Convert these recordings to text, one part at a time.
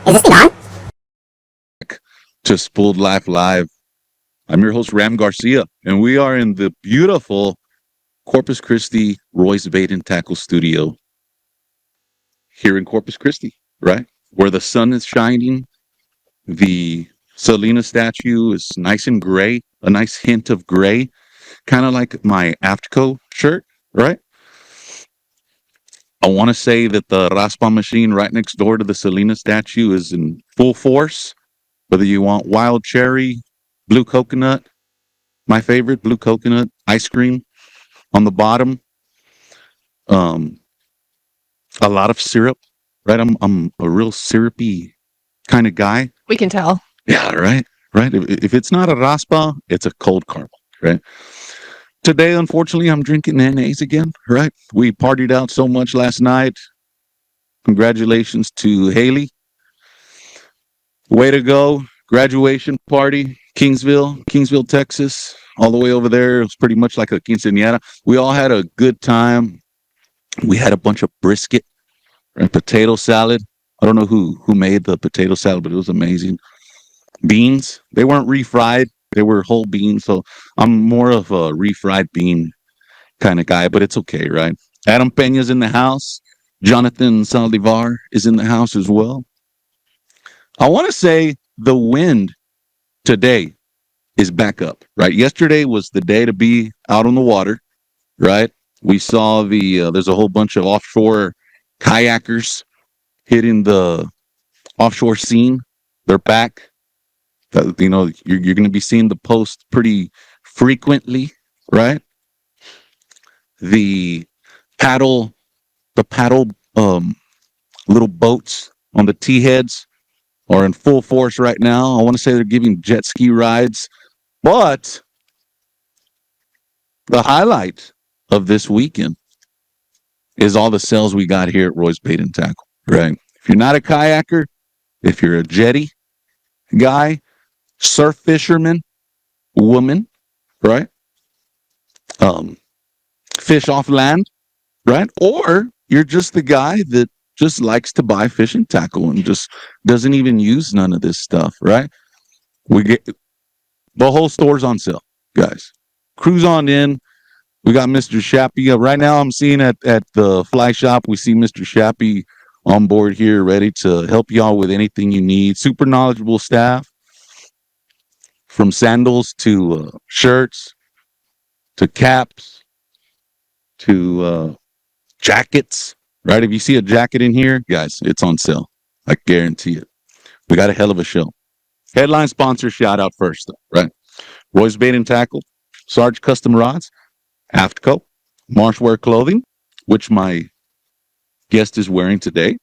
Is this thing on? To Spooled Life Live. I'm your host, Ram Garcia, and we are in the beautiful Corpus Christi Royce Bait and Tackle Studio here in Corpus Christi, right? Where the sun is shining. The Selena statue is nice and gray, a nice hint of gray, kind of like my Aftco shirt, right? I want to say that the raspa machine right next door to the Selena statue is in full force. Whether you want wild cherry, blue coconut, my favorite blue coconut ice cream on the bottom, um, a lot of syrup, right? I'm a real syrupy kind of guy. We can tell. Yeah, right, right. If it's not a raspa, it's a cold caramel, right? Today, unfortunately, I'm drinking mayonnaise again, right? We partied out so much last night. Congratulations to Haley. Way to go. Graduation party, Kingsville, Texas, all the way over there. It was pretty much like a quinceañera. We all had a good time. We had a bunch of brisket and potato salad. I don't know who made the potato salad, but it was amazing. Beans, they weren't refried. They were whole beans. So I'm more of a refried bean kind of guy, but it's okay, right? Adam Peña's in the house. Jonathan Saldivar is in the house as well. I want to say the wind today is back up, right? Yesterday was the day to be out on the water, right? We saw there's a whole bunch of offshore kayakers hitting the offshore scene. They're back. You're going to be seeing the post pretty frequently, right? The paddle, the paddle, little boats on the T heads are in full force right now. I want to say they're giving jet ski rides, but the highlight of this weekend is all the sales we got here at Roy's Bait and Tackle, right? If you're not a kayaker, if you're a jetty guy, surf fisherman, woman, right? Fish off land, right? Or you're just the guy that just likes to buy fishing tackle and just doesn't even use none of this stuff, right? We get the whole store's on sale, guys. Cruise on in. We got Mr. Shappy. Right now, I'm seeing at the fly shop, we see Mr. Shappy on board here, ready to help y'all with anything you need. Super knowledgeable staff, from sandals to shirts to caps to jackets, right? If you see a jacket in here, guys, it's on sale. I guarantee it. We got a hell of a show. Headline sponsor shout out first, though, right? Roy's Bait and Tackle, Sarge Custom Rods, Aftco, Marshwear Clothing, which my guest is wearing today,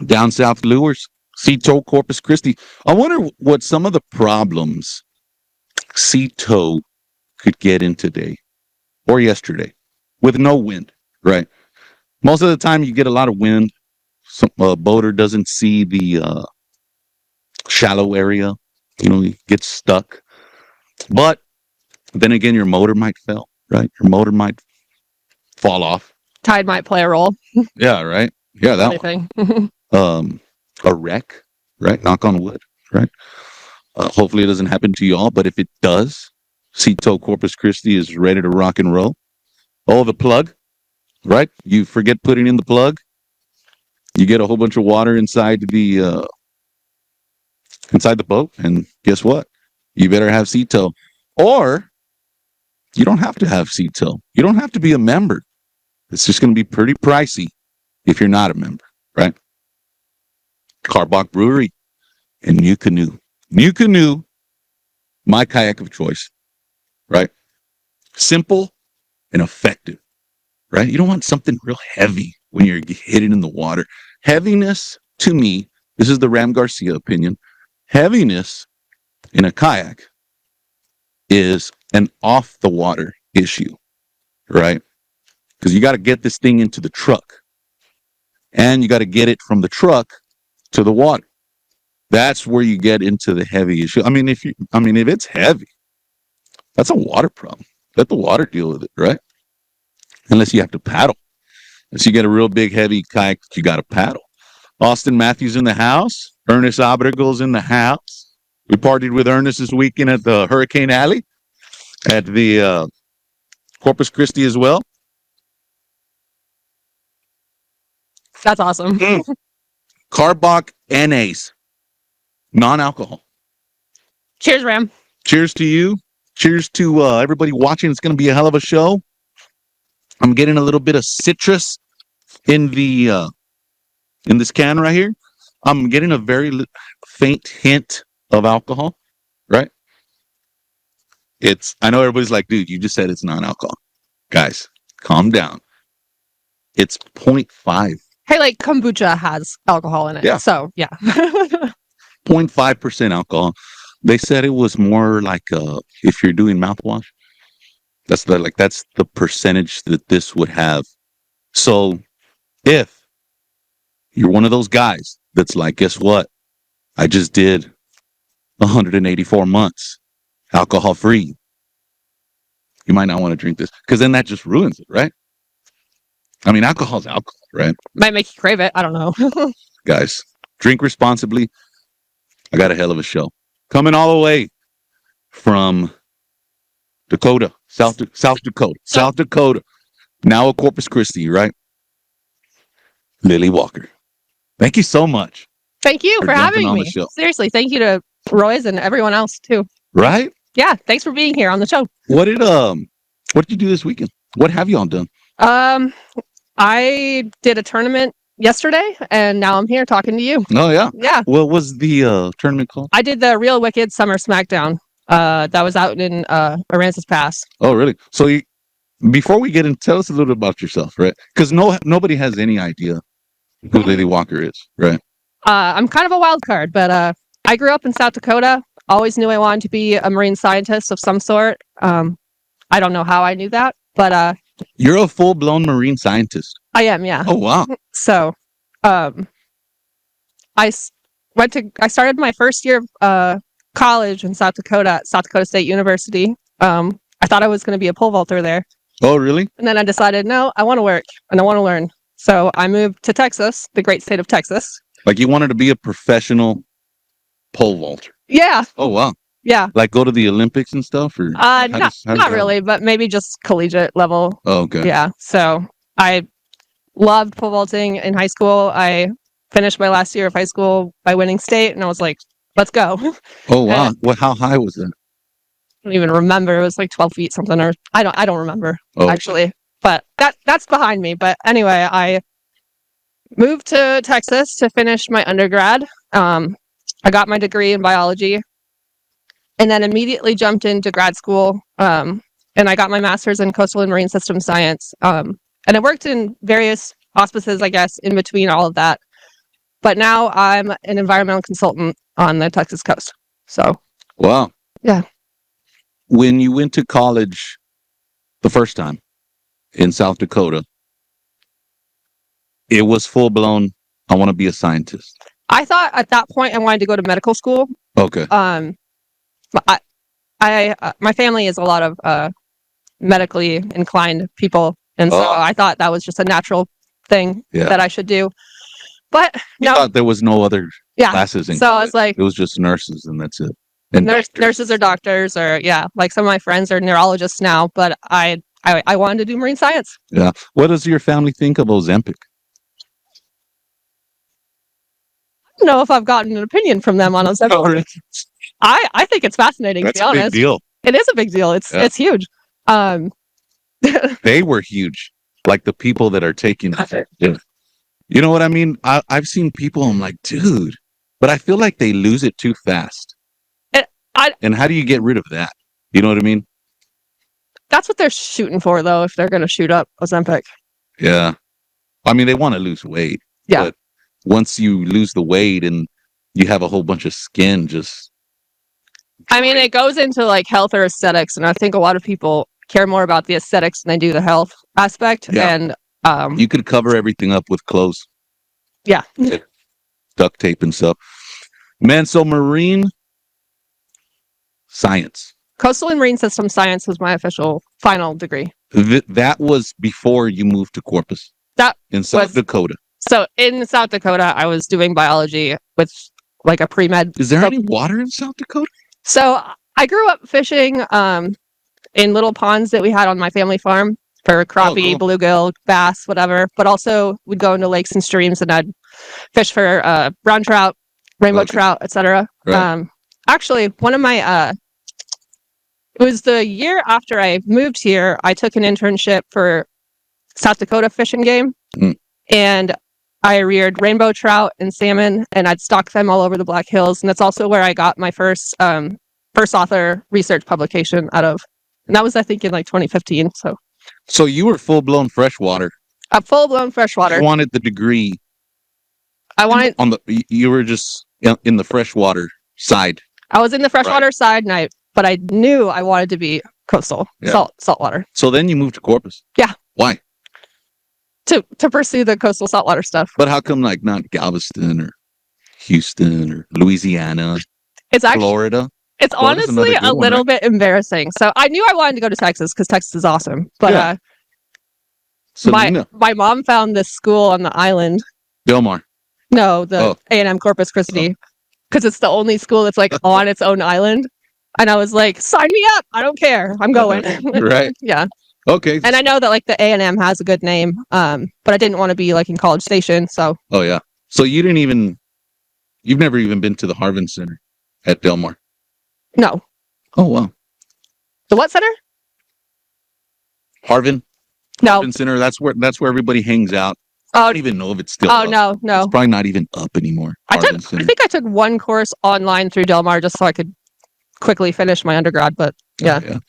Down South Lures, Sea-Tow Corpus Christi. I wonder what some of the problems Sea-Tow could get in today or yesterday with no wind, right? Most of the time you get a lot of wind. Some boater doesn't see the shallow area, you get stuck. But then again, your motor might fail, right? Your motor might fall off. Tide might play a role. Yeah, right. Yeah, that Anything. one. A wreck, right? Knock on wood, right? Hopefully it doesn't happen to you all, but if it does, Sea-Tow Corpus Christi is ready to rock and roll. Oh, the plug, right? You forget putting in the plug. You get a whole bunch of water inside the boat, and guess what? You better have Sea-Tow. Or you don't have to have Sea-Tow. You don't have to be a member. It's just going to be pretty pricey if you're not a member, right? Carbach Brewery and New Canoe. New Canoe, my kayak of choice, right? Simple and effective, right? You don't want something real heavy when you're hitting in the water. Heaviness, to me, this is the Ram Garcia opinion, heaviness in a kayak is an off-the-water issue, right? Because you got to get this thing into the truck, and you got to get it from the truck to the water. That's where you get into the heavy issue. I mean, if it's heavy, that's a water problem. Let the water deal with it, right? Unless you have to paddle. Unless you get a real big, heavy kayak, you got to paddle. Austin Matthews in the house. Ernest Abrego in the house. We partied with Ernest this weekend at the Hurricane Alley at the Corpus Christi as well. That's awesome. Carbach NAs, non-alcohol. Cheers, Ram. Cheers to you. Cheers to everybody watching. It's going to be a hell of a show. I'm getting a little bit of citrus in the in this can right here. I'm getting a very faint hint of alcohol, right? I know everybody's like, dude, you just said it's non-alcohol. Guys, calm down. It's 0.5. Hey, like kombucha has alcohol in it. Yeah. So, yeah. 0.5% alcohol. They said it was more like if you're doing mouthwash. That's the percentage that this would have. So if you're one of those guys that's like, guess what? I just did 184 months alcohol free. You might not want to drink this because then that just ruins it, right? I mean, alcohol's alcohol, right? Might make you crave it. I don't know. Guys, drink responsibly. I got a hell of a show coming all the way from Dakota, South Dakota. Now a Corpus Christi, right? Lilly Walker. Thank you so much. Thank you for having me. Seriously, thank you to Roy's and everyone else too. Right? Yeah, thanks for being here on the show. What did you do this weekend? What have y'all done? I did a tournament yesterday, and now I'm here talking to you. Oh yeah, yeah. What was the tournament called? I did the Real Wicked Summer Smackdown. That was out in Aransas Pass. Oh really? So before we get in, tell us a little bit about yourself, right? Because nobody has any idea who Lilly Walker is, right? I'm kind of a wild card, but I grew up in South Dakota. Always knew I wanted to be a marine scientist of some sort. I don't know how I knew that, but you're a full-blown marine scientist. I am, yeah. Oh wow. So, I started my first year of college in South Dakota at South Dakota State University. I thought I was going to be a pole vaulter there. Oh really? And then I decided, no, I want to work and I want to learn. So I moved to Texas, the great state of Texas. Like you wanted to be a professional pole vaulter? Yeah. Oh wow. Yeah. Like go to the Olympics and stuff, or not really, but maybe just collegiate level. Oh, okay. Yeah. So I loved pole vaulting in high school. I finished my last year of high school by winning state, and I was like, "Let's go." Oh wow! How high was that? I don't even remember. It was like 12 feet something, or I don't remember actually. But that's behind me. But anyway, I moved to Texas to finish my undergrad. I got my degree in biology, and then immediately jumped into grad school. And I got my master's in coastal and marine system science. And I worked in various auspices, I guess, in between all of that. But now I'm an environmental consultant on the Texas coast. So, wow. Yeah. When you went to college the first time in South Dakota, it was full blown, I want to be a scientist. I thought at that point I wanted to go to medical school. Okay. But my family is a lot of medically inclined people, and so I thought that was just a natural thing that I should do. But you thought there was no other classes in so college. I was like, it was just nurses and that's it. And nurses or doctors, or like some of my friends are neurologists now, but I wanted to do marine science. Yeah. What does your family think of Ozempic? I don't know if I've gotten an opinion from them on Ozempic. I think it's fascinating. That's to be honest, a big deal. It is a big deal. It's huge. They were huge. Like the people that are taking it. Yeah. You know what I mean? I've seen people. I'm like, dude, but I feel like they lose it too fast. And how do you get rid of that? You know what I mean? That's what they're shooting for, though. If they're going to shoot up Ozempic. Yeah. I mean, they want to lose weight. Yeah. But once you lose the weight and you have a whole bunch of skin, just. I mean, it goes into like health or aesthetics, and I think a lot of people care more about the aesthetics than they do the health aspect. Yeah. And you could cover everything up with clothes. Yeah. Duct tape and stuff. Man, so marine science. Coastal and marine system science was my official final degree. That was before you moved to Corpus. That in South Dakota. So in South Dakota, I was doing biology with like a pre-med. Is there any water in South Dakota? So I grew up fishing in little ponds that we had on my family farm for crappie, cool. bluegill, bass, whatever. But also we'd go into lakes and streams and I'd fish for brown trout, rainbow trout, etc. Right. Actually, one of my it was the year after I moved here, I took an internship for South Dakota Fish and Game, and I reared rainbow trout and salmon, and I'd stock them all over the Black Hills. And that's also where I got my first author research publication out of. And that was, I think, in like 2015. So you were full-blown freshwater. A full-blown freshwater. I wanted the degree. You were just in the freshwater side. I was in the freshwater side, but I knew I wanted to be coastal, saltwater. So then you moved to Corpus. Yeah. Why? To pursue the coastal saltwater stuff. But how come like not Galveston or Houston or Louisiana? It's actually Florida. It's honestly a little bit embarrassing. So I knew I wanted to go to Texas because Texas is awesome. But my mom found this school on the island. Del Mar. No, the A&M Corpus Christi. Because it's the only school that's like on its own island. And I was like, sign me up. I don't care. I'm going. Right. Yeah. Okay. And I know that like the A&M has a good name. But I didn't want to be like in College Station. So. Oh, yeah. So you've never even been to the Harvin Center at Del Mar? No. Oh, wow. The what center? Harvin? No. Harvin Center. That's where everybody hangs out. I don't even know if it's still up. No. It's probably not even up anymore. I think I took one course online through Del Mar just so I could quickly finish my undergrad, but yeah. Yeah.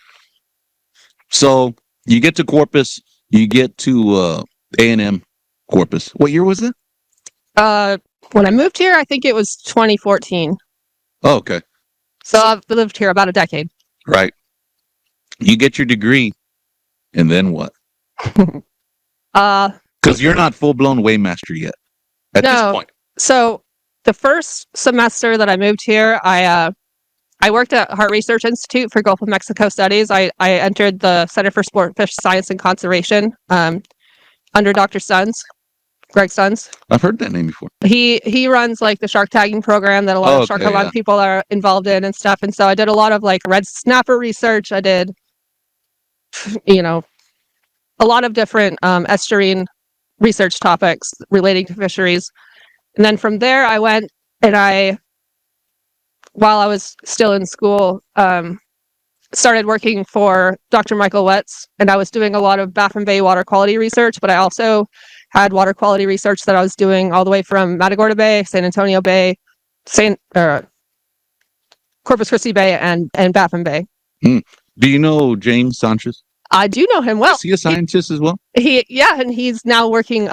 So you get to Corpus, you get to A&M Corpus. What year was it? When I moved here, I think it was 2014. Oh, okay. So I've lived here about a decade. Right. You get your degree, and then what? Because you're not full-blown weighmaster yet at this point. So the first semester that I moved here, I worked at Heart Research Institute for Gulf of Mexico Studies. I entered the Center for Sport Fish Science and Conservation under Dr. Greg Stuns. I've heard that name before. He runs like the shark tagging program that a lot of shark people are involved in and stuff. And so I did a lot of like red snapper research. I did, a lot of different estuarine research topics relating to fisheries. And then from there I went and while I was still in school, started working for Dr. Michael Wetz, and I was doing a lot of Baffin Bay water quality research, but I also had water quality research that I was doing all the way from Matagorda Bay, San Antonio Bay, Corpus Christi Bay, and Baffin Bay. Do you know James Sanchez? I do know him well. Is he a scientist as well? And he's now working,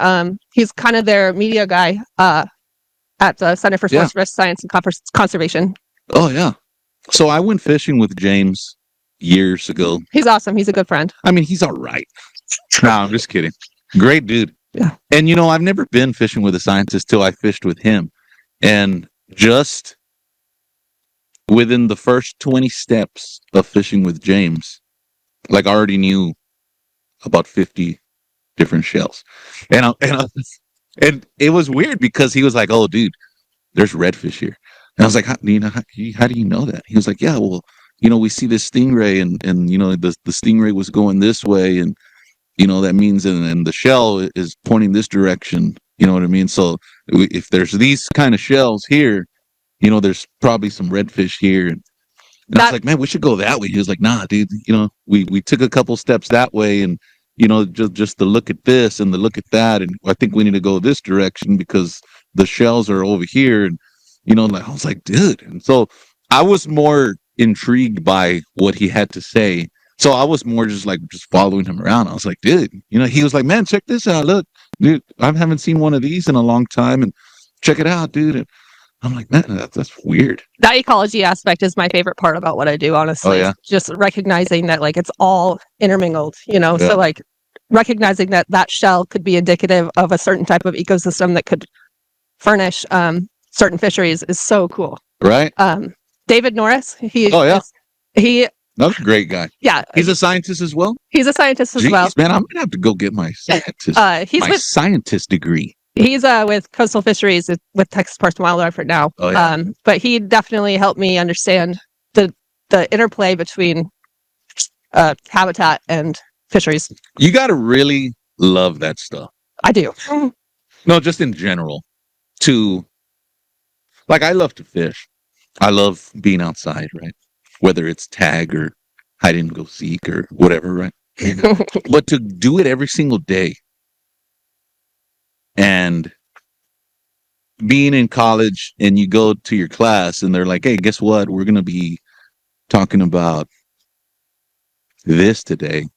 he's kind of their media guy at the Center for Sport Fish Science and Conservation. Oh, yeah. So I went fishing with James years ago. He's awesome. He's a good friend. I mean, he's all right. No, I'm just kidding. Great dude. Yeah. And, I've never been fishing with a scientist till I fished with him. And just within the first 20 steps of fishing with James, like I already knew about 50 different shells. And it was weird because he was like, oh, dude, there's redfish here. And I was like, how do you know that? He was like, yeah, well, we see this stingray and the stingray was going this way. And, that means, and the shell is pointing this direction. You know what I mean? So if there's these kind of shells here, there's probably some redfish here. And I was like, man, we should go that way. He was like, nah, dude, we took a couple steps that way and, just to look at this and to look at that. And I think we need to go this direction because the shells are over here. And, I was like, dude. And so I was more intrigued by what he had to say. So I was more just following him around. I was like, dude, he was like, man, check this out. Look, dude, I haven't seen one of these in a long time. And check it out, dude. And I'm like, man, that's weird. That ecology aspect is my favorite part about what I do, honestly. Oh, yeah? Just recognizing that it's all intermingled, Yeah. So recognizing that shell could be indicative of a certain type of ecosystem that could furnish certain fisheries is so cool. Right. David Norris. That's a great guy. Yeah. He's a scientist as well? He's a scientist as well. Man, I'm going to have to go get my scientist degree. He's with Coastal Fisheries with Texas Parks and Wildlife right now. Oh, yeah. But he definitely helped me understand the interplay between habitat and fisheries. You got to really love that stuff. I do. No, just in general. Like, I love to fish. I love being outside, right? Whether it's tag or hide and go seek or whatever, right? But to do it every single day and being in college and you go to your class and they're like, hey, guess what? We're going to be talking about this today.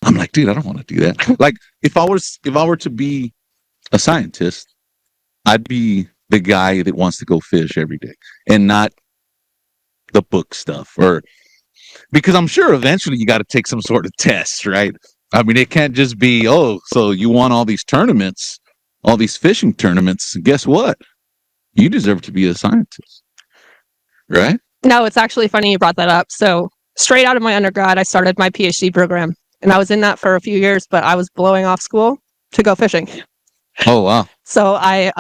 I'm like, dude, I don't want to do that. Like, if I were to be a scientist, I'd be the guy that wants to go fish every day and not the book stuff, or because I'm sure eventually you got to take some sort of test, right? I mean, it can't just be, oh, so you won all these tournaments, all these fishing tournaments. Guess what? You deserve to be a scientist, right? No, it's actually funny you brought that up. So straight out of my undergrad, I started my PhD program, and I was in that for a few years, but I was blowing off school to go fishing. Oh, wow. So I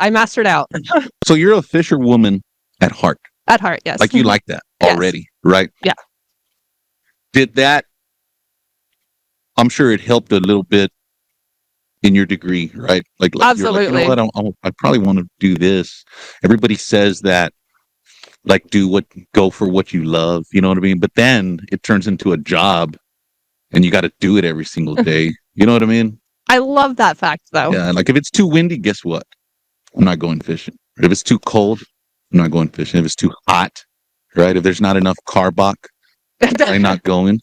mastered out. So you're a fisherwoman at heart. At heart, yes. Like, you like that already, right? Yeah. Did that, I'm sure it helped a little bit in your degree, right? Like Absolutely. You're like, you know what, I probably want to do this. Everybody says that, like, go for what you love, you know what I mean? But then it turns into a job and you got to do it every single day. You know what I mean? I love that fact, though. Yeah, like, if it's too windy, guess what? I'm not going fishing. If it's too cold, I'm not going fishing. If it's too hot, right? If there's not enough carbach, I'm not going.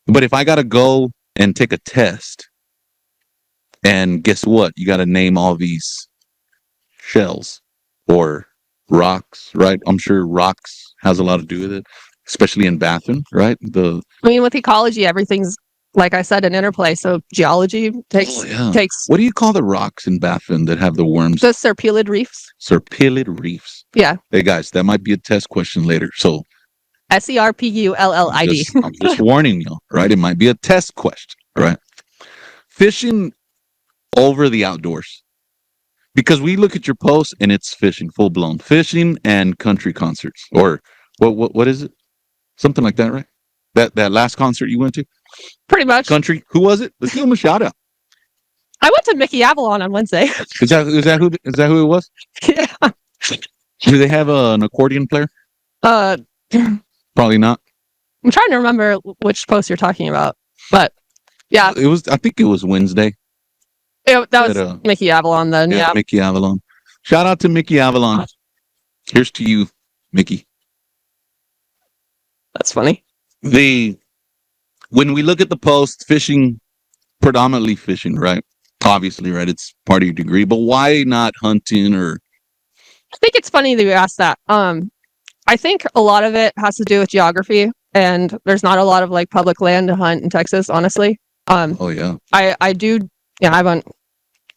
But if I got to go and take a test, and guess what? You got to name all these shells or rocks, right? I'm sure rocks has a lot to do with it, especially in bathroom, right? I mean, with ecology, everything's, like I said, an interplay. So geology takes. What do you call the rocks in Baffin that have the worms? The serpulid reefs. Serpulid reefs. Yeah. Hey guys, that might be a test question later. So SERPULLID. I'm just warning you, right? It might be a test question, right? Fishing over the outdoors. Because we look at your post and it's fishing, full blown fishing and country concerts, or what is it? Something like that, right? That last concert you went to, pretty much country. Who was it? Let's give him a shout out. I went to Mickey Avalon on Wednesday. Is that who it was? Yeah. Do they have an accordion player? Probably not. I'm trying to remember which post you're talking about, but yeah, it was. I think it was Wednesday. That was Mickey Avalon then. Yeah, Mickey Avalon. Shout out to Mickey Avalon. Here's to you, Mickey. That's funny. When we look at the post, fishing, predominantly fishing, right? Obviously, right? It's part of your degree, but why not hunting or? I think it's funny that you asked that. I think a lot of it has to do with geography, and there's not a lot of like public land to hunt in Texas, honestly. Oh yeah. I do. Yeah, I went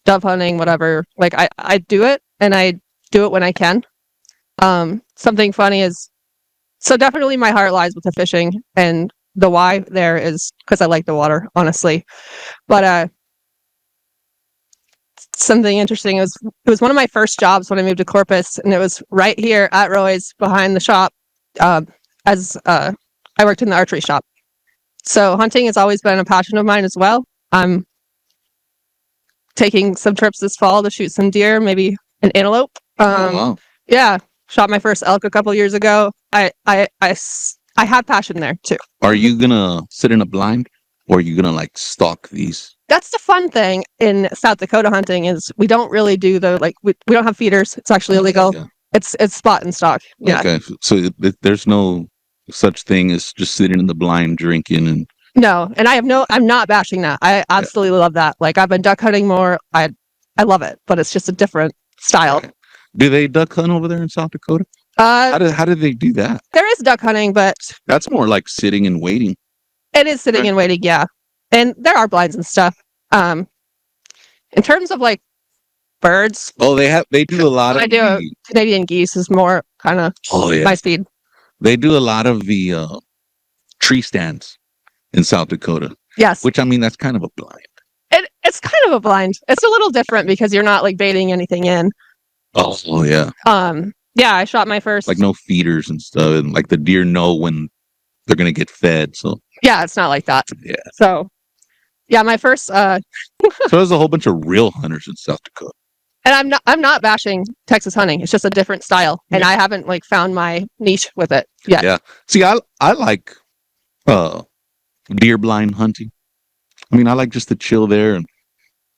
dove hunting, whatever. Like I do it, and I do it when I can. Something funny is, so definitely my heart lies with the fishing, and the why there is because I like the water, honestly. But something interesting is it was one of my first jobs when I moved to Corpus, and it was right here at Roy's behind the shop. As I worked in the archery shop, so hunting has always been a passion of mine as well. I'm taking some trips this fall to shoot some deer, maybe an antelope. Wow. Yeah, shot my first elk a couple years ago. I have passion there too. Are you gonna sit in a blind, or are you gonna like stalk these? That's the fun thing in South Dakota hunting is we don't really do we don't have feeders. It's actually illegal. Yeah. It's spot and stalk. Yeah. Okay, so there's no such thing as just sitting in the blind drinking and. No, and I'm not bashing that. I absolutely love that. Like, I've been duck hunting more. I love it, but it's just a different style. Right. Do they duck hunt over there in South Dakota? How do they do that? There is duck hunting, but that's more like sitting and waiting. It is sitting and waiting, yeah. And there are blinds and stuff. In terms of like birds. Oh, they do a lot of. I do. Canadian geese is more kind of my speed. They do a lot of the tree stands in South Dakota. Yes. Which, I mean, that's kind of a blind. It's kind of a blind. It's a little different because you're not like baiting anything in. Oh yeah. Yeah, I shot my first. Like no feeders and stuff, and like the deer know when they're gonna get fed. So yeah, it's not like that. yeah. So yeah, my first. So there's a whole bunch of real hunters in South Dakota. And I'm not bashing Texas hunting. It's just a different style, and I haven't like found my niche with it yet. Yeah. See, I like deer blind hunting. I mean, I like just to chill there and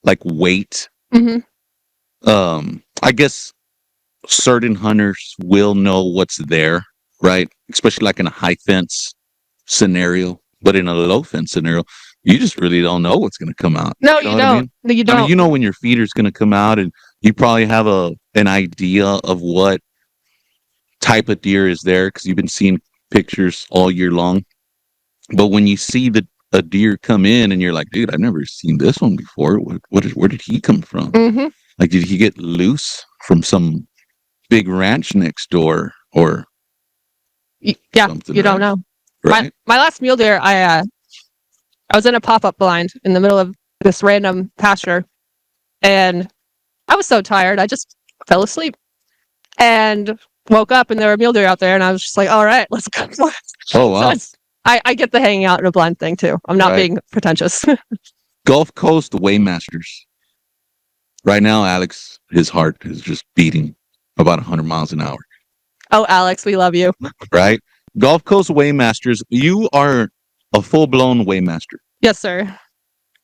like wait. Mm-hmm. I guess certain hunters will know what's there, right? Especially like in a high fence scenario, but in a low fence scenario, you just really don't know what's going to come out. No, you don't. I mean? No, you don't. I mean, you know when your feeder's going to come out, and you probably have an idea of what type of deer is there because you've been seeing pictures all year long. But when you see a deer come in, and you're like, dude, I've never seen this one before. Where did he come from? Mm-hmm. Like, did he get loose from some big ranch next door, or yeah, you don't know. Right? My last mule deer, I was in a pop-up blind in the middle of this random pasture, and I was so tired I just fell asleep and woke up, and there were mule deer out there, and I was just like, all right, let's go. Oh wow. So I get the hanging out in a blind thing too. I'm not being pretentious. Gulf Coast Waymasters. Right now, Alex, his heart is just beating about 100 miles an hour. Oh, Alex, we love you. Right? Gulf Coast Waymasters, you are a full-blown Waymaster. Yes, sir.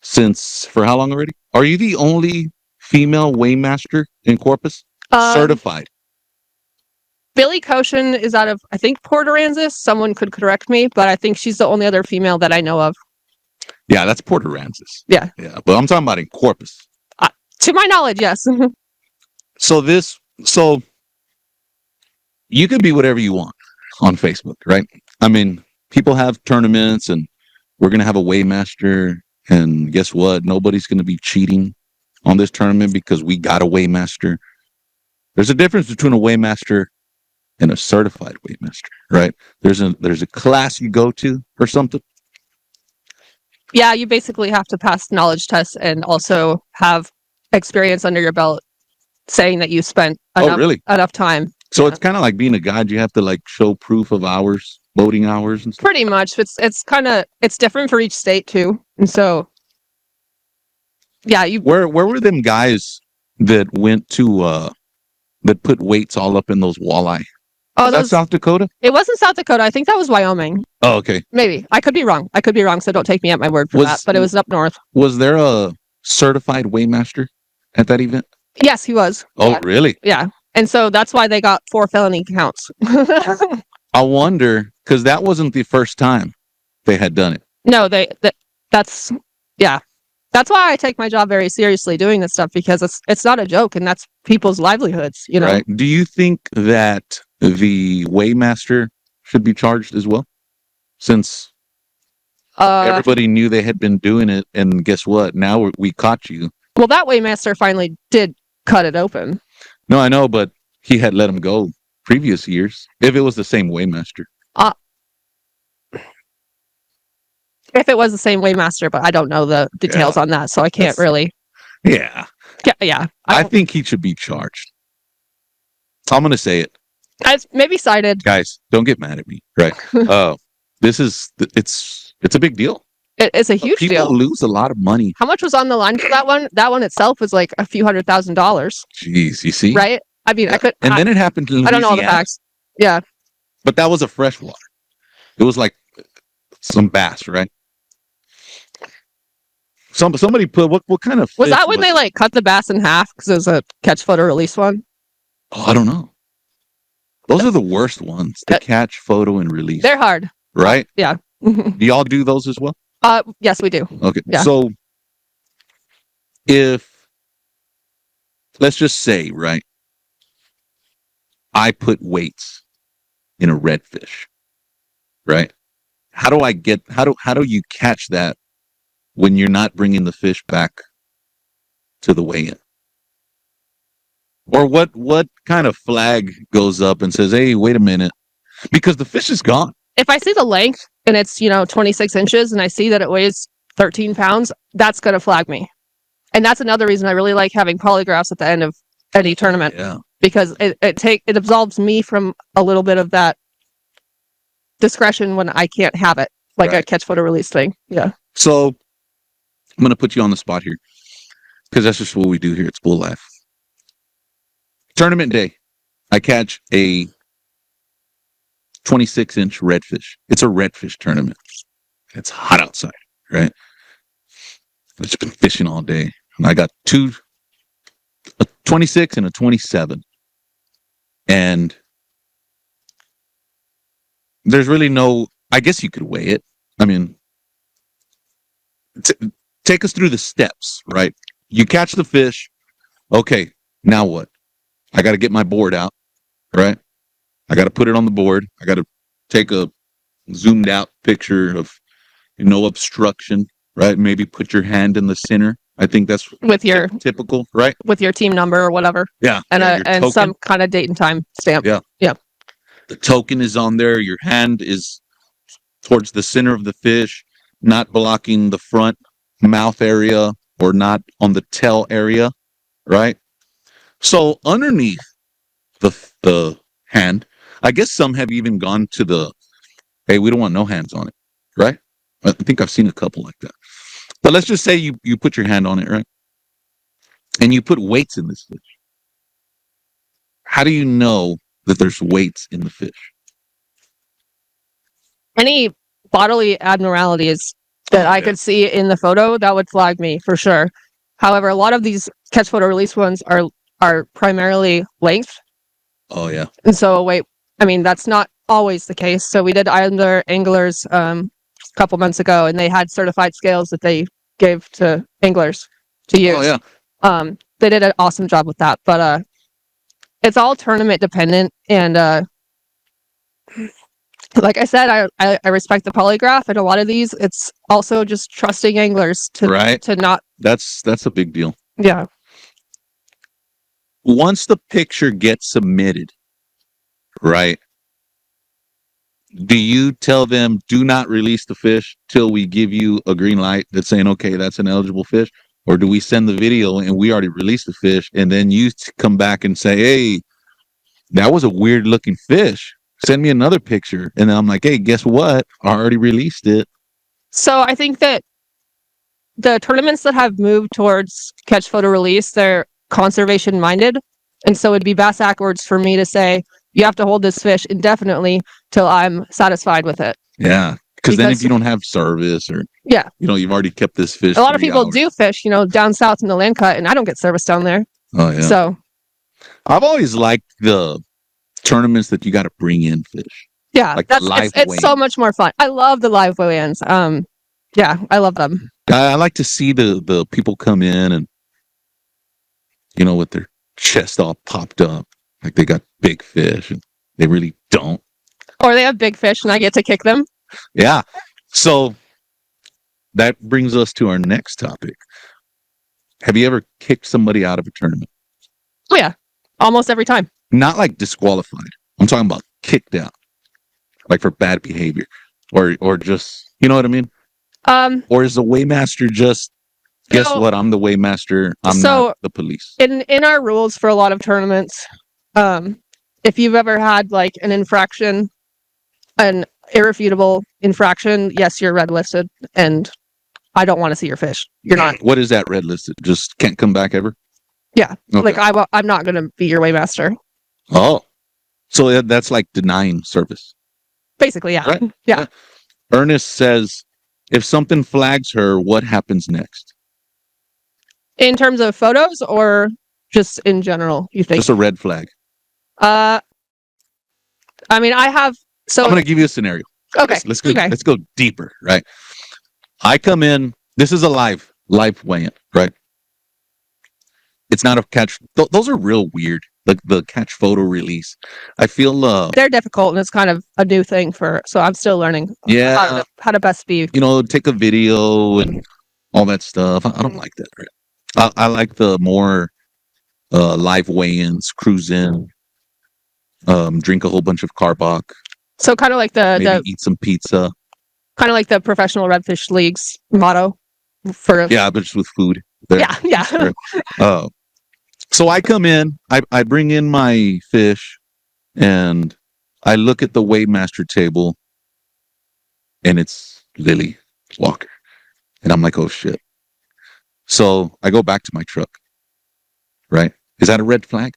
Since, for how long already? Are you the only female Waymaster in Corpus? Certified? Billy Koshin is out of, I think, Port Aransas. Someone could correct me, but I think she's the only other female that I know of. Yeah, that's Port Aransas. Yeah. Yeah, but I'm talking about in Corpus. To my knowledge, yes. So you can be whatever you want on Facebook, right? I mean, people have tournaments, and we're going to have a Waymaster, and guess what? Nobody's going to be cheating on this tournament because we got a Waymaster. There's a difference between a Waymaster and a certified Waymaster, right? There's a class you go to or something. Yeah, you basically have to pass knowledge tests and also have experience under your belt saying that you spent enough time. So it's kind of like being a guide. You have to like show proof of hours, boating hours and stuff. Pretty much. It's different for each state too. And so yeah, where were them guys that went to that put weights all up in those walleye? Oh, that's South Dakota? It wasn't South Dakota. I think that was Wyoming. Oh, okay. Maybe. I could be wrong, so don't take me at my word for that. But it was up north. Was there a certified Waymaster at that event? Yes, he was. Oh, yeah. Really? Yeah. And so that's why they got 4 felony counts. I wonder, because that wasn't the first time they had done it. No, that's why I take my job very seriously doing this stuff, because it's not a joke, and that's people's livelihoods, you know. Right. Do you think that the Waymaster should be charged as well? Since everybody knew they had been doing it, and guess what? Now we caught you. Well, that Waymaster finally did cut it open. No, I know, but he had let him go previous years. If it was the same Waymaster. If it was the same Waymaster, but I don't know the details on that, so I can't really. Yeah. Yeah. I think he should be charged. I'm going to say it. Maybe cited. Guys, don't get mad at me. Right. It's a big deal. It's a huge deal. People lose a lot of money. How much was on the line for that one? That one itself was like a few $100,000. Jeez, you see? Right? I mean, I could. And then it happened in Louisiana. I don't know all the facts. Yeah. But that was a freshwater. It was like some bass, right? Somebody put what kind of was that when they like cut the bass in half because it was a catch, photo, release one? Oh, I don't know. Those are the worst ones. The catch, photo, and release. They're hard, right? Yeah. Do y'all do those as well? Yes, we do. Okay. Yeah. So if let's just say, right, I put weights in a redfish, right? How do you catch that when you're not bringing the fish back to the weigh-in? Or what kind of flag goes up and says, hey, wait a minute, because the fish is gone. If I see the length and it's 26 inches and I see that it weighs 13 pounds, that's going to flag me. And that's another reason I really like having polygraphs at the end of any tournament. Yeah. Because it absolves me from a little bit of that discretion when I can't have it, like a catch photo release thing. Yeah. So I'm going to put you on the spot here because that's just what we do here at Spooled Life. Tournament day, I catch a 26-inch redfish. It's a redfish tournament. It's hot outside, right? I've just been fishing all day. And I got a 26 and a 27. And there's really no, I guess you could weigh it. I mean, take us through the steps, right? You catch the fish. Okay, now what? I got to get my board out, right? I got to put it on the board. I got to take a zoomed out picture of no obstruction, right? Maybe put your hand in the center. I think that's with your typical, right? With your team number or whatever. Yeah. And some kind of date and time stamp. Yeah. Yeah. The token is on there. Your hand is towards the center of the fish, not blocking the front mouth area or not on the tail area, right? So underneath the hand, I guess some have even gone to the, hey, we don't want no hands on it, right? I think I've seen a couple like that. But let's just say you put your hand on it, right? And you put weights in this fish. How do you know that there's weights in the fish? Any bodily abnormalities that I could see in the photo, that would flag me for sure. However, a lot of these catch photo release ones are primarily length. Oh, yeah. And so weight, I mean, that's not always the case. So we did Islander anglers a couple months ago, and they had certified scales that they gave to anglers to use. Oh, yeah. They did an awesome job with that. But it's all tournament dependent. And like I said, I respect the polygraph, and a lot of these, it's also just trusting anglers to not. That's a big deal. Yeah. Once the picture gets submitted, right? Do you tell them do not release the fish till we give you a green light that's saying, okay, that's an eligible fish? Or do we send the video and we already released the fish and then you come back and say, hey, that was a weird looking fish. Send me another picture. And then I'm like, hey, guess what? I already released it. So I think that the tournaments that have moved towards catch photo release, they're conservation minded. And so it'd be backwards for me to say, you have to hold this fish indefinitely till I'm satisfied with it. Yeah. Because then if you don't have service or, you've already kept this fish. A lot of people do fish, down south in the land cut, and I don't get service down there. Oh, yeah. So I've always liked the tournaments that you got to bring in fish. Yeah, like it's so much more fun. I love the live weigh-ins. Yeah, I love them. I like to see the people come in and, with their chest all popped up, like they got big fish, and they really don't. Or they have big fish, and I get to kick them. Yeah. So that brings us to our next topic. Have you ever kicked somebody out of a tournament? Oh, yeah. Almost every time. Not like disqualified. I'm talking about kicked out. Like for bad behavior. Or just, you know what I mean? Or is the weighmaster just, guess what? I'm the weighmaster. I'm not the police. In our rules for a lot of tournaments, if you've ever had like an infraction, an irrefutable infraction, yes, you're red listed, and I don't want to see your fish. You're not. What is that red listed? Just can't come back ever? Yeah. Okay. Like I'm not going to be your weighmaster. Oh. So that's like denying service. Basically, yeah. Right? Yeah. Ernest says, if something flags her, what happens next? In terms of photos or just in general, you think? Just a red flag. I mean, I have. So I'm going to give you a scenario. Okay. Let's go deeper, right? I come in. This is a live weigh-in, right? It's not a catch. Those are real weird. The catch photo release. I feel they're difficult, and it's kind of a new thing so I'm still learning. Yeah. How to best be. Take a video and all that stuff. I don't like that. Right? I like the more live weigh-ins, cruise in, drink a whole bunch of Carbach. So kind of like maybe eat some pizza. Kind of like the Professional Redfish League's motto for but just with food. Yeah. Oh, so I come in, I bring in my fish, and I look at the weighmaster table, and it's Lilly Walker, and I'm like, oh shit. So I go back to my truck. Right? Is that a red flag?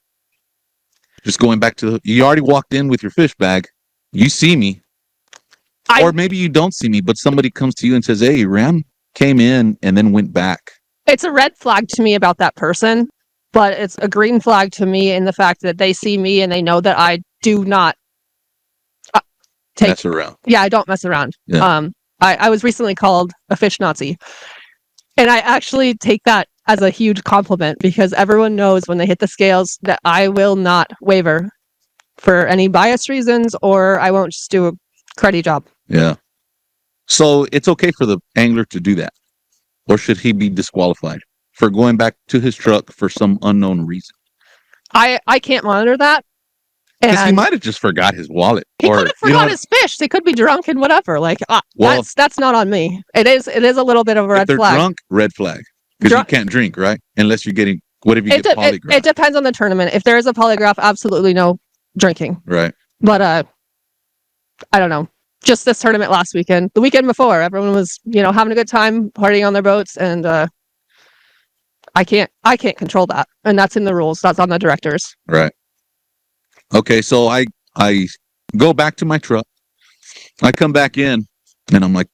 Just going back to you already walked in with your fish bag. You see me, or maybe you don't see me, but somebody comes to you and says, "Hey, Ram came in and then went back." It's a red flag to me about that person, but it's a green flag to me in the fact that they see me and they know that I do not mess around. Yeah, I don't mess around. Yeah. I was recently called a fish Nazi, and I actually take that as a huge compliment because everyone knows when they hit the scales that I will not waver for any bias reasons, or I won't just do a cruddy job. Yeah. So it's okay for the angler to do that, or should he be disqualified for going back to his truck for some unknown reason? I can't monitor that. Because he might have just forgot his wallet. He could have forgot his fish. They could be drunk and whatever. Like, that's not on me. It is a little bit of a red if they're flag. Drunk, red flag. Because you can't drink, right? Unless you're getting, what if you get polygraph? It depends on the tournament. If there is a polygraph, absolutely no drinking. Right. But I don't know. Just this tournament last weekend, the weekend before, everyone was, having a good time, partying on their boats, and I can't control that. And that's in the rules. That's on the directors. Right. Okay, so I go back to my truck. I come back in, and I'm like,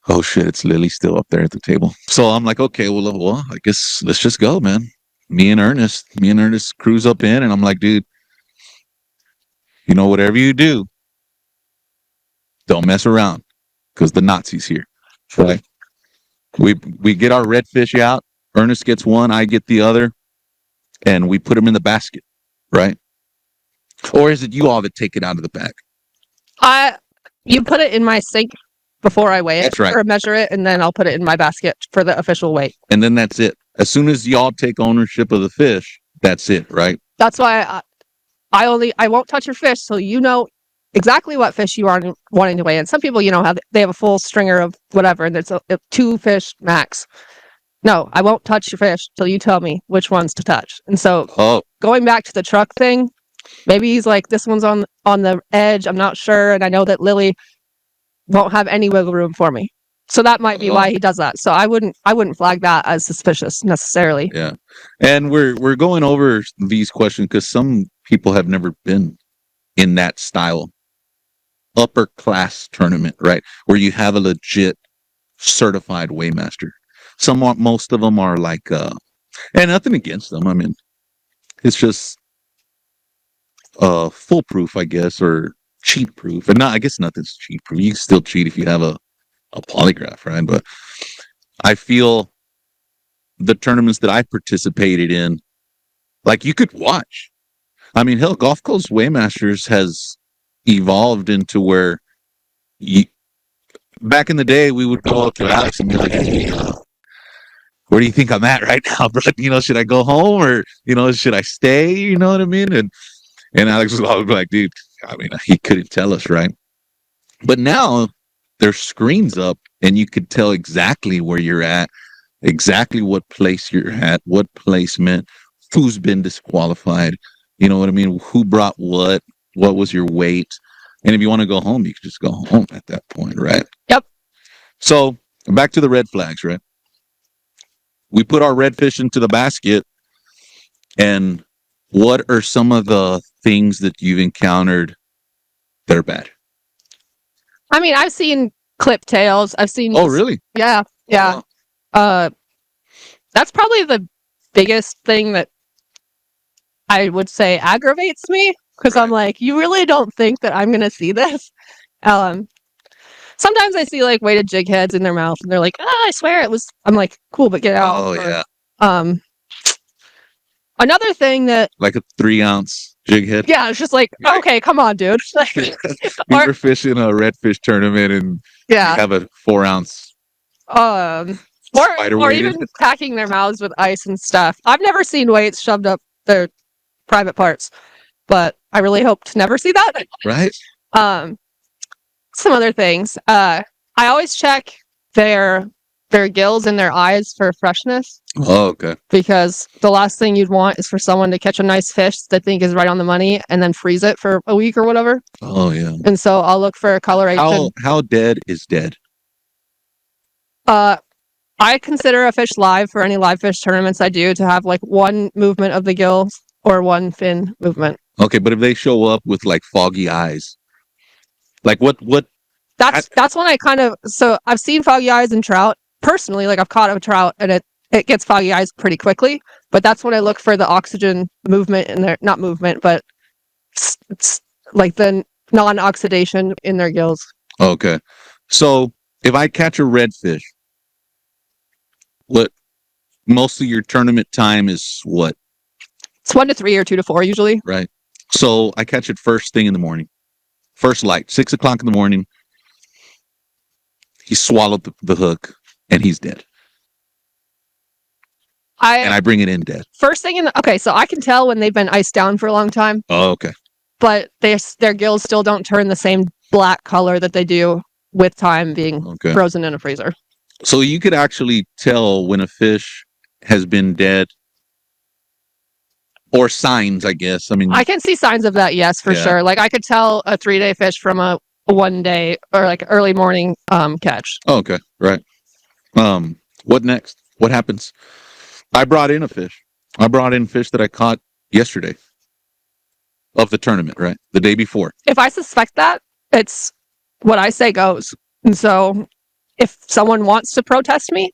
oh shit, it's Lilly still up there at the table. So I'm like, okay, well, I guess let's just go, man. Me and Ernest cruise up in, and I'm like, dude, whatever you do, don't mess around, because the Nazi's here. Right? We get our redfish out. Ernest gets one, I get the other, and we put them in the basket. Right? Or is it you all that take it out of the bag? You put it in my sink before I weigh it. That's right. Or measure it, and then I'll put it in my basket for the official weight. And then that's it. As soon as y'all take ownership of the fish, that's it, right? That's why I won't touch your fish so you know exactly what fish you are wanting to weigh. And some people, they have a full stringer of whatever, and it's 2 fish max. No, I won't touch your fish till you tell me which ones to touch. And so going back to the truck thing, maybe he's like, this one's on the edge. I'm not sure. And I know that Lilly won't have any wiggle room for me. So that might be why he does that. So I wouldn't flag that as suspicious necessarily. Yeah. And we're going over these questions because some people have never been in that style upper class tournament, right? Where you have a legit certified weighmaster. Most of them are like, and nothing against them. I mean, it's just foolproof, I guess, or cheat proof. And I guess nothing's cheat proof. You can still cheat if you have a polygraph, right? But I feel the tournaments that I participated in, like you could watch. I mean, hell, Gulf Coast Waymasters has evolved into where back in the day, we would go up to Alex and be like, hey, where do you think I'm at right now, bro? Should I go home or, should I stay? You know what I mean? And Alex was always like, dude, I mean, he couldn't tell us, right? But now there's screens up and you could tell exactly where you're at, exactly what place you're at, what placement, who's been disqualified. You know what I mean? Who brought what was your weight? And if you want to go home, you can just go home at that point, right? Yep. So back to the red flags, right? We put our redfish into the basket, and what are some of the things that you've encountered that are bad? I mean, I've seen clip tails. I've seen. Oh, really? Yeah. Yeah. That's probably the biggest thing that I would say aggravates me because I'm like, you really don't think that I'm going to see this? Sometimes I see like weighted jig heads in their mouth and they're like, I swear it was. I'm like, cool, but get out. Oh, yeah. Another thing that. Like a 3-ounce jig head? Yeah, it's just like, okay, come on, dude. Like, we were fishing a redfish tournament and you have a 4-ounce. Or even packing their mouths with ice and stuff. I've never seen weights shoved up their private parts, but I really hope to never see that. Right. Some other things. I always check their their gills and their eyes for freshness. Oh, okay. Because the last thing you'd want is for someone to catch a nice fish that they think is right on the money and then freeze it for a week or whatever. Oh, yeah. And so I'll look for coloration. How dead is dead? I consider a fish live for any live fish tournaments I do to have like one movement of the gills or one fin movement. Okay, but if they show up with like foggy eyes, like what? That's when I kind of, so I've seen foggy eyes in trout personally. Like I've caught a trout and it gets foggy eyes pretty quickly. But that's when I look for the oxygen movement in their, not movement, but it's like the non-oxidation in their gills. Okay, so if I catch a redfish, what most of your tournament time is what? It's 1 to 3 or 2 to 4 usually. Right. So I catch it first thing in the morning, first light, 6 o'clock in the morning. He swallowed the hook and he's dead. And I bring it in dead. First thing okay, so I can tell when they've been iced down for a long time. Oh, okay. But their gills still don't turn the same black color that they do with time being frozen in a freezer. So you could actually tell when a fish has been dead, or signs, I guess. I mean, I can see signs of that, yes, for sure. Like I could tell a 3-day fish from a 1 day or like early morning catch. Oh, okay, right. What next? What happens? I brought in a fish. I brought in fish that I caught yesterday of the tournament, right? The day before. If I suspect that, it's what I say goes. And so if someone wants to protest me,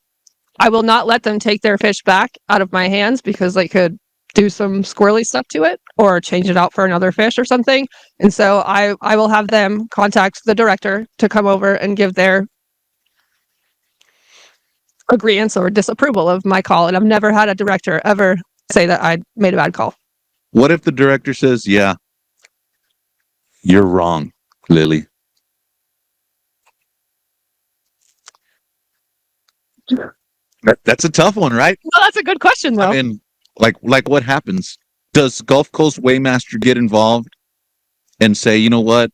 I will not let them take their fish back out of my hands because they could do some squirrely stuff to it or change it out for another fish or something. And so I will have them contact the director to come over and give their agreement or disapproval of my call. And I've never had a director ever say that I made a bad call. What if the director says, yeah, you're wrong, Lily? That's a tough one, right? Well, that's a good question, though. I mean, like what happens? Does Gulf Coast Weighmaster get involved and say, you know what?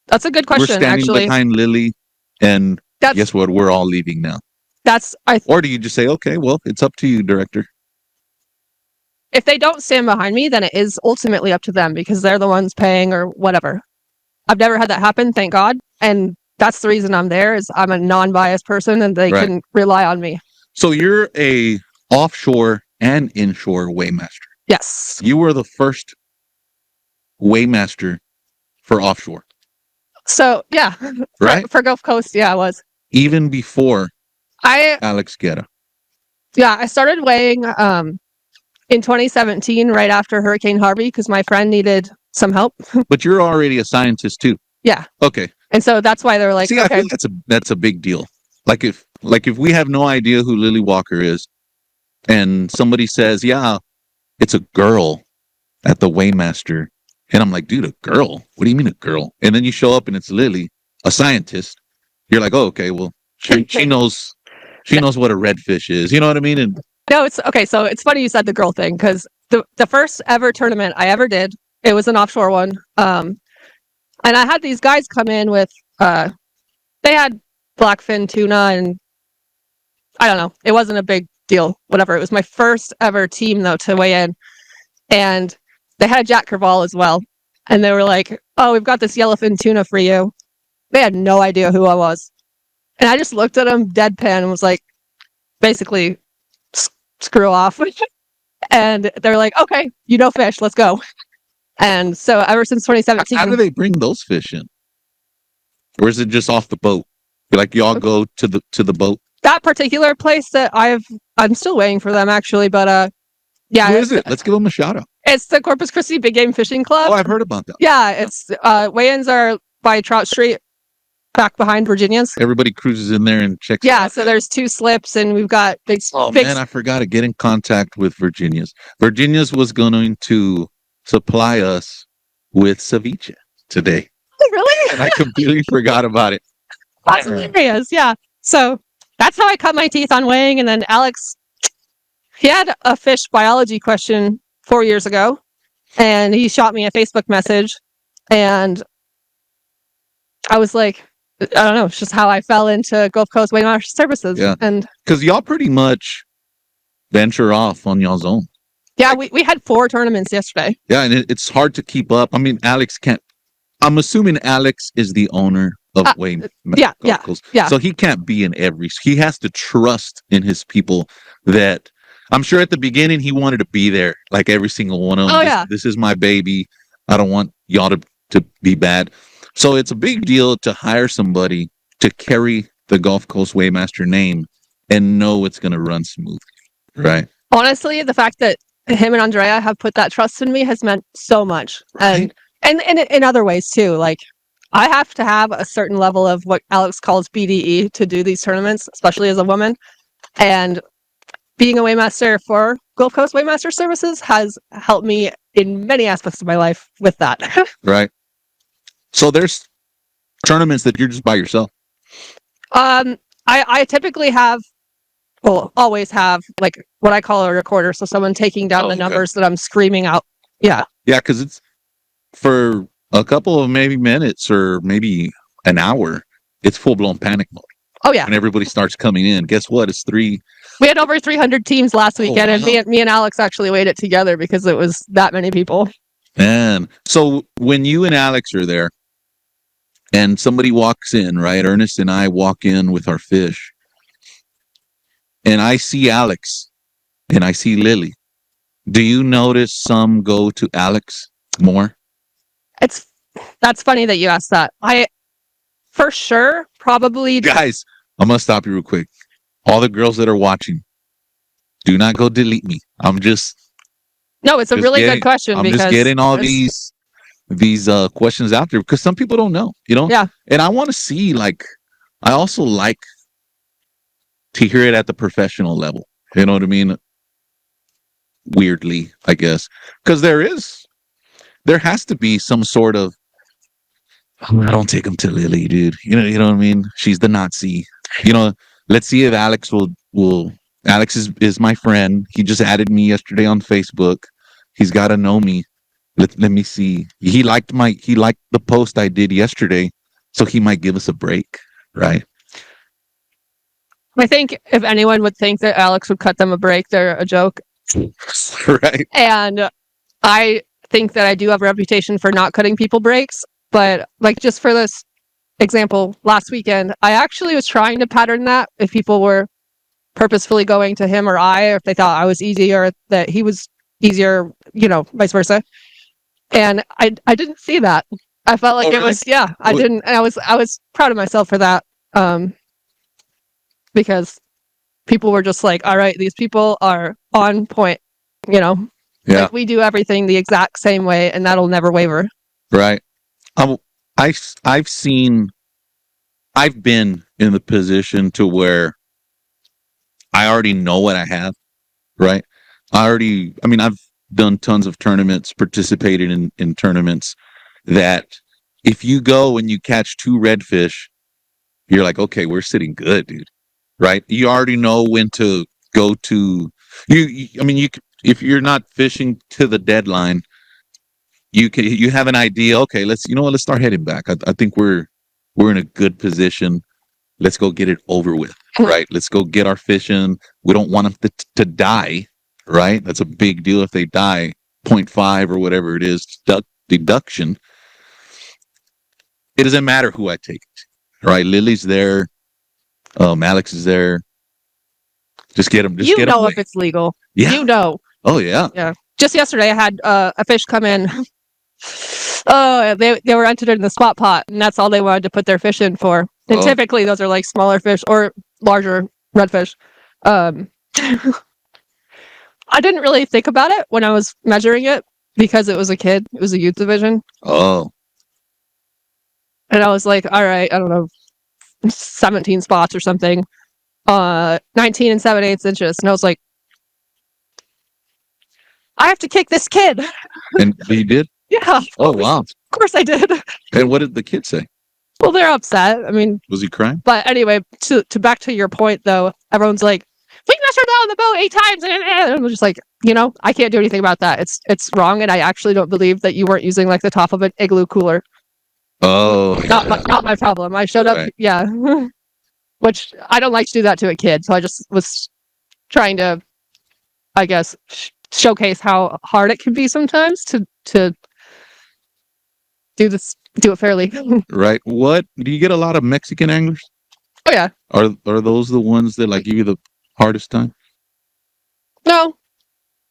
That's a good question, we're standing actually. behind Lily, and guess what? We're all leaving now. Or do you just say, okay, well, it's up to you, director? If they don't stand behind me, then it is ultimately up to them because they're the ones paying or whatever. I've never had that happen, thank God. And that's the reason I'm there is I'm a non-biased person and they can rely on me. So you're a offshore and inshore weighmaster. Yes. You were the first weighmaster for offshore. So, yeah. Right? For Gulf Coast, yeah, I was. Even before Alex Guerra. Yeah, I started weighing in 2017, right after Hurricane Harvey, because my friend needed some help. But you're already a scientist too. Yeah. Okay. And so that's why they're like, see, I feel that's a big deal. Like if we have no idea who Lilly Walker is, and somebody says, yeah, it's a girl at the Weighmaster, and I'm like, dude, a girl? What do you mean a girl? And then you show up and it's Lily, a scientist. You're like, oh, okay, well, she knows what a redfish is. You know what I mean? And no, it's okay. So it's funny you said the girl thing because the first ever tournament I ever did, it was an offshore one. And I had these guys come in with, they had blackfin tuna and I don't know. It wasn't a big deal, whatever. It was my first ever team though to weigh in. And they had Jack Creval as well. And they were like, oh, we've got this yellowfin tuna for you. They had no idea who I was. And I just looked at them deadpan and was like, basically, screw off. And they're like, okay, you know fish, let's go. And so ever since 2017. How do they bring those fish in? Or is it just off the boat? Like y'all go to the boat? That particular place that I'm still waiting for them actually, but yeah. Who is it? Let's give them a shout out. It's the Corpus Christi Big Game Fishing Club. Oh, I've heard about that. Yeah, it's weigh-ins are by Trout Street, back behind Virginia's. Everybody cruises in there and checks. Yeah, so there's 2 slips, and we've got big. Oh man, I forgot to get in contact with Virginia's. Virginia's was going to supply us with ceviche today. Oh, really? And I completely forgot about it. That's hilarious. Yeah. So that's how I cut my teeth on weighing. And then Alex, he had a fish biology question 4 years ago, and he shot me a Facebook message, and I was like, I don't know. It's just how I fell into Gulf Coast Weighmaster Services. Yeah. And Because y'all pretty much venture off on y'all's own. yeah, we had 4 tournaments yesterday. Yeah, and it's hard to keep up. I mean, Alex can't. I'm assuming Alex is the owner of Yeah. So he can't be in every. He has to trust in his people. That I'm sure at the beginning he wanted to be there, like every single one of them. Oh, yeah. This is my baby. I don't want y'all to be bad. So it's a big deal to hire somebody to carry the Gulf Coast Weighmaster name and know it's going to run smooth, right? Honestly, the fact that him and Andrea have put that trust in me has meant so much. Right. And in other ways too. Like, I have to have a certain level of what Alex calls BDE to do these tournaments, especially as a woman. And being a weighmaster for Gulf Coast Weighmaster Services has helped me in many aspects of my life with that. Right. So there's tournaments that you're just by yourself. I typically have, well, always have, like, what I call a recorder. So someone taking down the numbers that I'm screaming out. Yeah. Yeah, because it's for a couple of maybe minutes or maybe an hour, it's full-blown panic mode. Oh, yeah. When everybody starts coming in, guess what? It's 3. We had over 300 teams last weekend, and me and Alex actually weighed it together because it was that many people. And so when you and Alex are there and somebody walks in, right? Ernest and I walk in with our fish, and I see Alex and I see Lilly. Do you notice some go to Alex more? That's funny that you asked that. I, for sure, probably. Guys, I'm gonna stop you real quick. All the girls that are watching, do not go delete me. No, it's a really good question. I'm because just getting all these questions out there because some people don't know, Yeah. And I want to see, like, I also like to hear it at the professional level. You know what I mean? Weirdly, I guess, because there has to be some sort of, I don't take them to Lily, dude. You know what I mean? She's the Nazi. Let's see if Alex will. Alex is my friend. He just added me yesterday on Facebook. He's got to know me. Let me see. He liked the post I did yesterday, so he might give us a break, right? I think if anyone would think that Alex would cut them a break, they're a joke. Right. And I think that I do have a reputation for not cutting people breaks. But, like, just for this example, last weekend, I actually was trying to pattern that if people were purposefully going to him or I, or if they thought I was easy or that he was easier, vice versa. And I didn't see that. I felt like it was, I didn't. And I was proud of myself for that. Because people were just like, all right, these people are on point, Yeah. Like, we do everything the exact same way and that'll never waver. Right. I've been in the position to where I already know what I have, right? I've done tons of tournaments, participated in tournaments that if you go and you catch 2 redfish, you're like, okay, we're sitting good, dude, right? You already know when to go to, if you're not fishing to the deadline, you have an idea. Okay, let's start heading back. I think we're in a good position. Let's go get it over with, right? Let's go get our fish in. We don't want them to die, right? That's a big deal if they die. 0.5 or whatever it is, deduction. It doesn't matter who I take it, right? Lily's there. Alex is there. Just get them. Just get them away. If it's legal. Yeah. Oh, yeah. Yeah. Just yesterday, I had a fish come in. Oh, they were entered in the spot pot, and that's all they wanted to put their fish in for. And typically, those are like smaller fish or larger redfish. I didn't really think about it when I was measuring it because it was a kid. It was a youth division. Oh. And I was like, all right, I don't know, 17 spots or something. 19 and 7/8 inches. And I was like, I have to kick this kid. And he did? Yeah. Oh, wow. Of course I did. And what did the kid say? Well, they're upset. I mean, was he crying? But anyway, to back to your point, though, everyone's like, we measured down the boat 8 times. And I'm just like, I can't do anything about that. It's wrong. And I actually don't believe that you weren't using like the top of an igloo cooler. Oh, Not my problem. I showed up, right. yeah. Which I don't like to do that to a kid, so I just was trying to, I guess, showcase how hard it can be sometimes to do it fairly. Right. What do you get a lot of Mexican anglers? Oh yeah. Are those the ones that like give you the hardest time? No,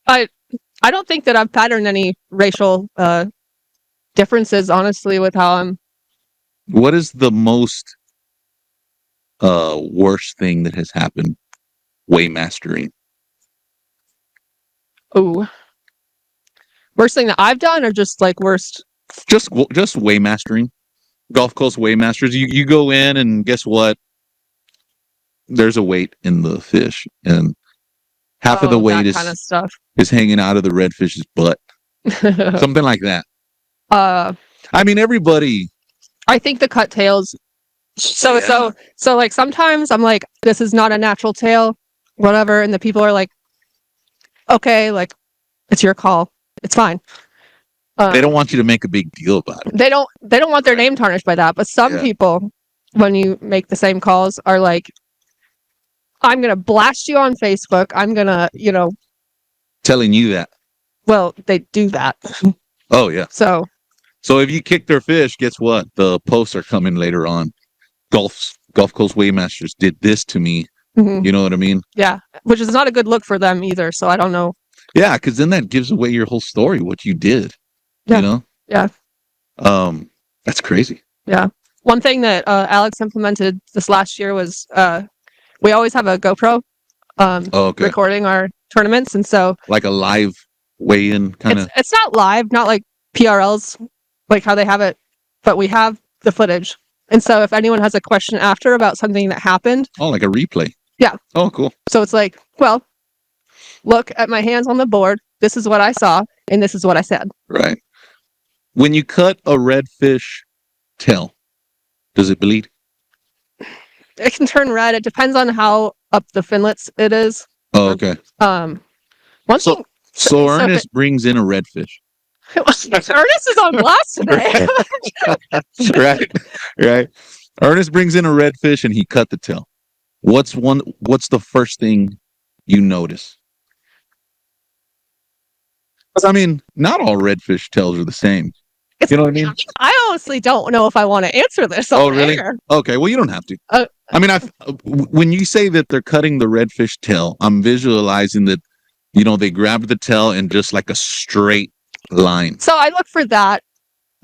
I I don't think that I've patterned any racial differences, honestly, with how I'm. What is the most worst thing that has happened way mastering? Ooh, worst thing that I've done, or just like worst. Just way mastering. Gulf Coast Waymasters. You go in and guess what? There's a weight in the fish, and half of the weight That kind of stuff. is hanging out of the redfish's butt. Something like that. I mean, everybody. I think the cut tails. So like sometimes I'm like, this is not a natural tail, whatever, and the people are like, okay, like it's your call, it's fine. They don't want you to make a big deal about it. They don't want their name tarnished by that. But some people, when you make the same calls, are like, I'm gonna blast you on Facebook. I'm gonna, telling you that. Well, they do that. Oh yeah. So if you kick their fish, guess what? The posts are coming later on. Gulf Coast Waymasters did this to me. mhm. You know what I mean? Yeah, which is not a good look for them either. So I don't know. Yeah, because then that gives away your whole story, what you did. Yeah. You know? Yeah. That's crazy. Yeah. One thing that Alex implemented this last year was we always have a GoPro recording our tournaments, and so like a live weigh-in kind of. It's not live, not like PRLs, like how they have it, but we have the footage. And so if anyone has a question after about something that happened, like a replay. Yeah. Oh, cool. So it's like, well, look at my hands on the board. This is what I saw, and this is what I said. Right. When you cut a redfish tail, does it bleed? It can turn red. It depends on how up the finlets it is. Oh, okay. So Ernest brings in a redfish. Ernest is on blast today. Right. Ernest brings in a redfish and he cut the tail. What's the first thing you notice? I mean, not all redfish tails are the same. You know what I mean? I honestly don't know if I want to answer this. Oh, really? Okay, well, you don't have to. I mean, when you say that they're cutting the redfish tail, I'm visualizing that, they grabbed the tail and just like a straight line. So I look for that,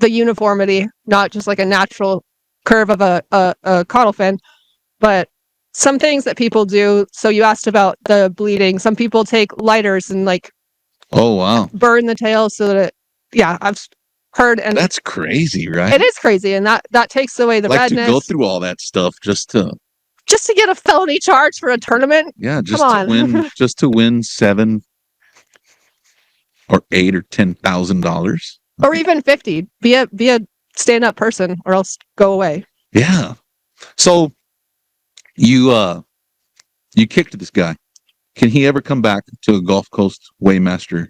the uniformity, not just like a natural curve of a caudal fin, but some things that people do. So you asked about the bleeding. Some people take lighters and like, oh wow, burn the tail so that I've heard, and that's crazy, right? It is crazy, and that takes away the redness. To go through all that stuff just to get a felony charge for a tournament. Yeah, to win, just to win $7 or $8 or $10,000, or even 50. Be a stand up person, or else go away. Yeah. So you kicked this guy. Can he ever come back to a Gulf Coast Waymaster?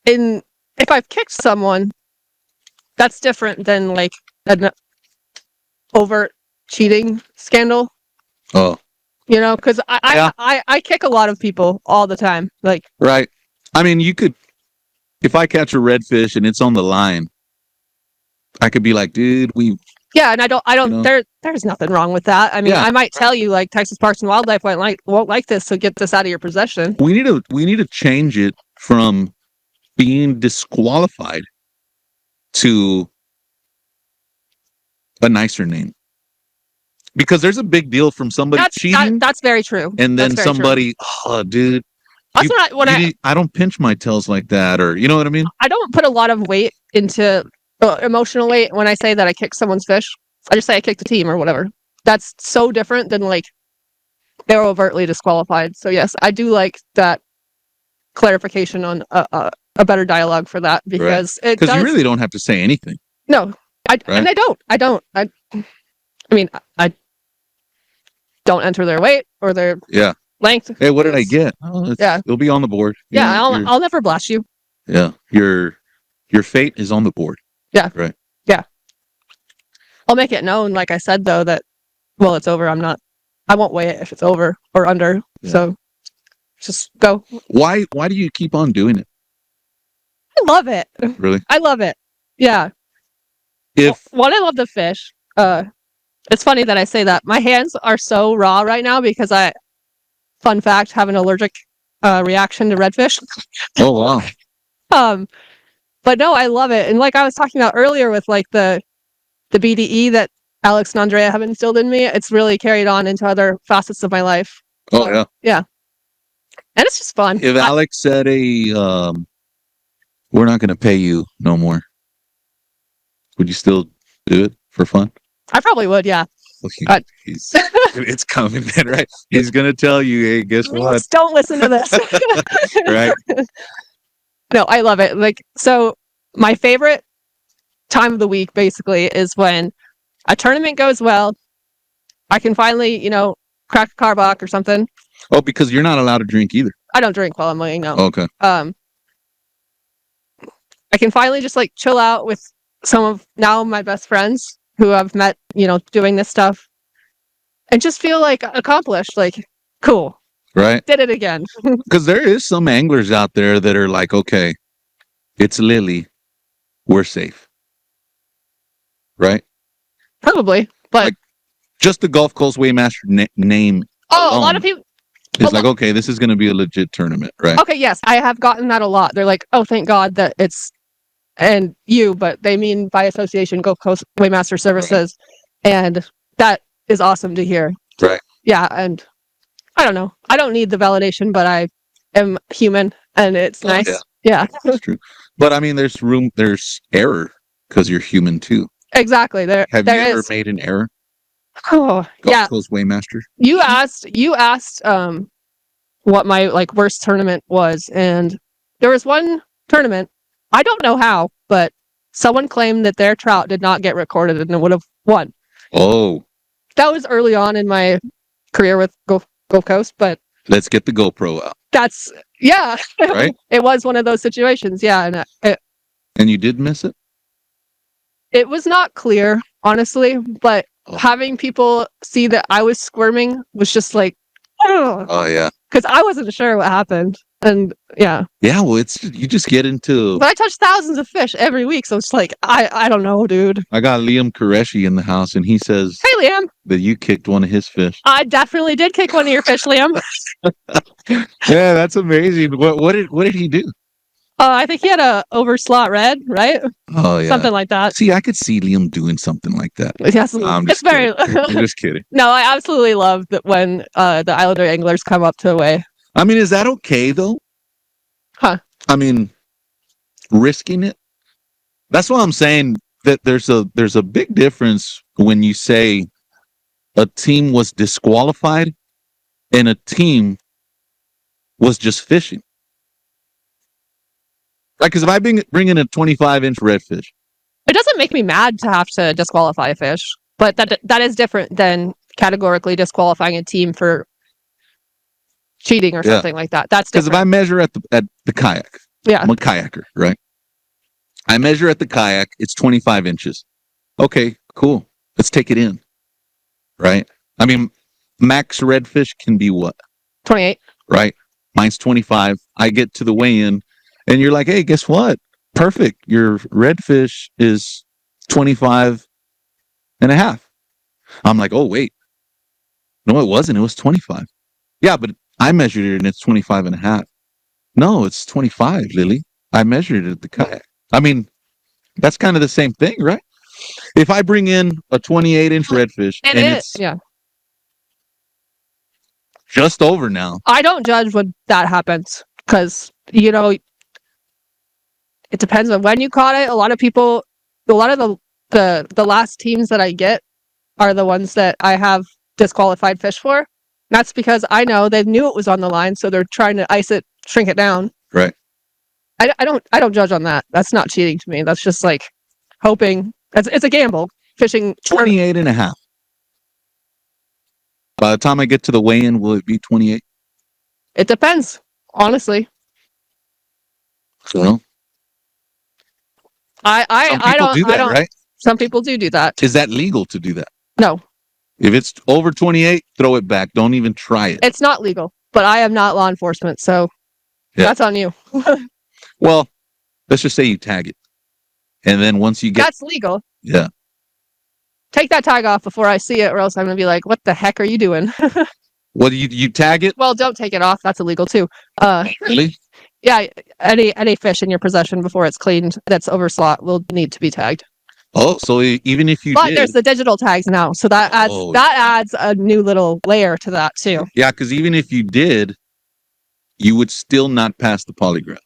If I've kicked someone, that's different than like an overt cheating scandal. Oh, because I kick a lot of people all the time. Like, right. I mean, you could, if I catch a redfish and it's on the line, I could be like, dude, yeah, and I don't. There's nothing wrong with that. I mean, I might tell you like Texas Parks and Wildlife won't like this, so get this out of your possession. We need to change it from being disqualified to a nicer name, because there's a big deal from somebody cheating. That's very true. And then somebody, oh, dude, I don't pinch my tails like that, or you know what I mean. I don't put a lot of weight into emotional weight when I say that I kicked someone's fish. I just say I kicked the team or whatever. That's so different than like they're overtly disqualified. So yes, I do like that clarification on a better dialogue for that, because you really don't have to say anything. No, and I don't. I mean, I don't enter their weight or their length. Hey, what did I get? It'll be on the board. I'll never blast you. Yeah, your fate is on the board. Yeah. Right. Yeah. I'll make it known, like I said, though, that, well, it's over. I won't weigh it if it's over or under. Yeah. So just go. Why do you keep on doing it? I love it. Really? I love it. Yeah. If One, I love the fish. It's funny that I say that. My hands are so raw right now because fun fact, have an allergic reaction to redfish. oh wow. But no, I love it. And like I was talking about earlier with like the BDE that Alex and Andrea have instilled in me, it's really carried on into other facets of my life. Oh yeah. Yeah. And it's just fun. If Alex said we're not gonna pay you no more, would you still do it for fun? I probably would, yeah. Okay. It's coming then, right? He's gonna tell you, hey, guess what? Just don't listen to this. Right. No, I love it. Like, so my favorite time of the week basically is when a tournament goes well. I can finally, crack a carbach or something. Oh, because you're not allowed to drink either. I don't drink while I'm weighing, no. Okay. I can finally just like chill out with some of now my best friends who I've met, doing this stuff and just feel like accomplished, like cool. Right. Did it again. Because there is some anglers out there that are like, okay, it's Lilly. We're safe. Right? Probably. But like, just the Gulf Coast Weighmaster name. Oh, a lot of people. It's like, okay, this is going to be a legit tournament, right? Okay, yes, I have gotten that a lot. They're like, oh, thank God that it's, and you, but they mean by association Gulf Coast Weighmaster Services. Right. And that is awesome to hear. Right. Yeah, and I don't know. I don't need the validation, but I am human, and it's nice. Yeah. That's true. But I mean, there's error because you're human too. Exactly. Have you ever made an error? Oh, Gulf Coast Weighmaster. You asked what my like worst tournament was, and there was one tournament, I don't know how, but someone claimed that their trout did not get recorded and it would have won. Oh. That was early on in my career with Gulf Coast, but let's get the GoPro out. That's right. It was one of those situations, yeah, and you did miss it. It was not clear, honestly, but having people see that I was squirming was just like, oh yeah, because I wasn't sure what happened, and yeah. Well, you just get into. But I touch thousands of fish every week, so it's like I don't know, dude. I got Liam Qureshi in the house, and he says, "Hey, Liam, that you kicked one of his fish." I definitely did kick one of your fish, Liam. Yeah, that's amazing. What did he do? I think he had a overslot red, right? Oh yeah, something like that. See, I could see Liam doing something like that. Yes, I'm just kidding. No, I absolutely love that when the Islander anglers come up to weigh. I mean, is that okay though? Huh? I mean, risking it. That's why I'm saying that there's a big difference when you say a team was disqualified and a team was just fishing. Right, because if I bring in a 25-inch redfish, it doesn't make me mad to have to disqualify a fish, but that is different than categorically disqualifying a team for cheating or something like that. That's different. Because if I measure at the kayak, I'm a kayaker, right? I measure at the kayak, it's 25 inches. Okay, cool. Let's take it in, right? I mean, max redfish can be what? 28. Right? Mine's 25. I get to the weigh-in. And you're like, hey, guess what? Perfect. Your redfish is 25 and a half. I'm like, oh, wait. No, it wasn't. It was 25. Yeah, but I measured it and it's 25 and a half. No, it's 25, Lily. I measured it at the kayak. I mean, that's kind of the same thing, right? If I bring in a 28-inch redfish and it's just over now. I don't judge when that happens because, it depends on when you caught it. A lot of the last teams that I get are the ones that I have disqualified fish for. That's because I know they knew it was on the line, so they're trying to ice it, shrink it down. Right. I don't judge on that. That's not cheating to me. That's just like hoping. It's a gamble. Fishing 28 and a half. By the time I get to the weigh-in, will it be 28? It depends, honestly. So, I don't. Right? Some people do that. Is that legal to do that? No. If it's over 28, throw it back. Don't even try it. It's not legal, but I am not law enforcement, so that's on you. Well, let's just say you tag it. And then once you get... That's legal. Yeah. Take that tag off before I see it, or else I'm going to be like, what the heck are you doing? Well, you tag it? Well, don't take it off. That's illegal too. Really? Yeah, any fish in your possession before it's cleaned that's over slot will need to be tagged. Oh, so even if you But there's the digital tags now, so that adds a new little layer to that too. Yeah, because even if you did, you would still not pass the polygraph.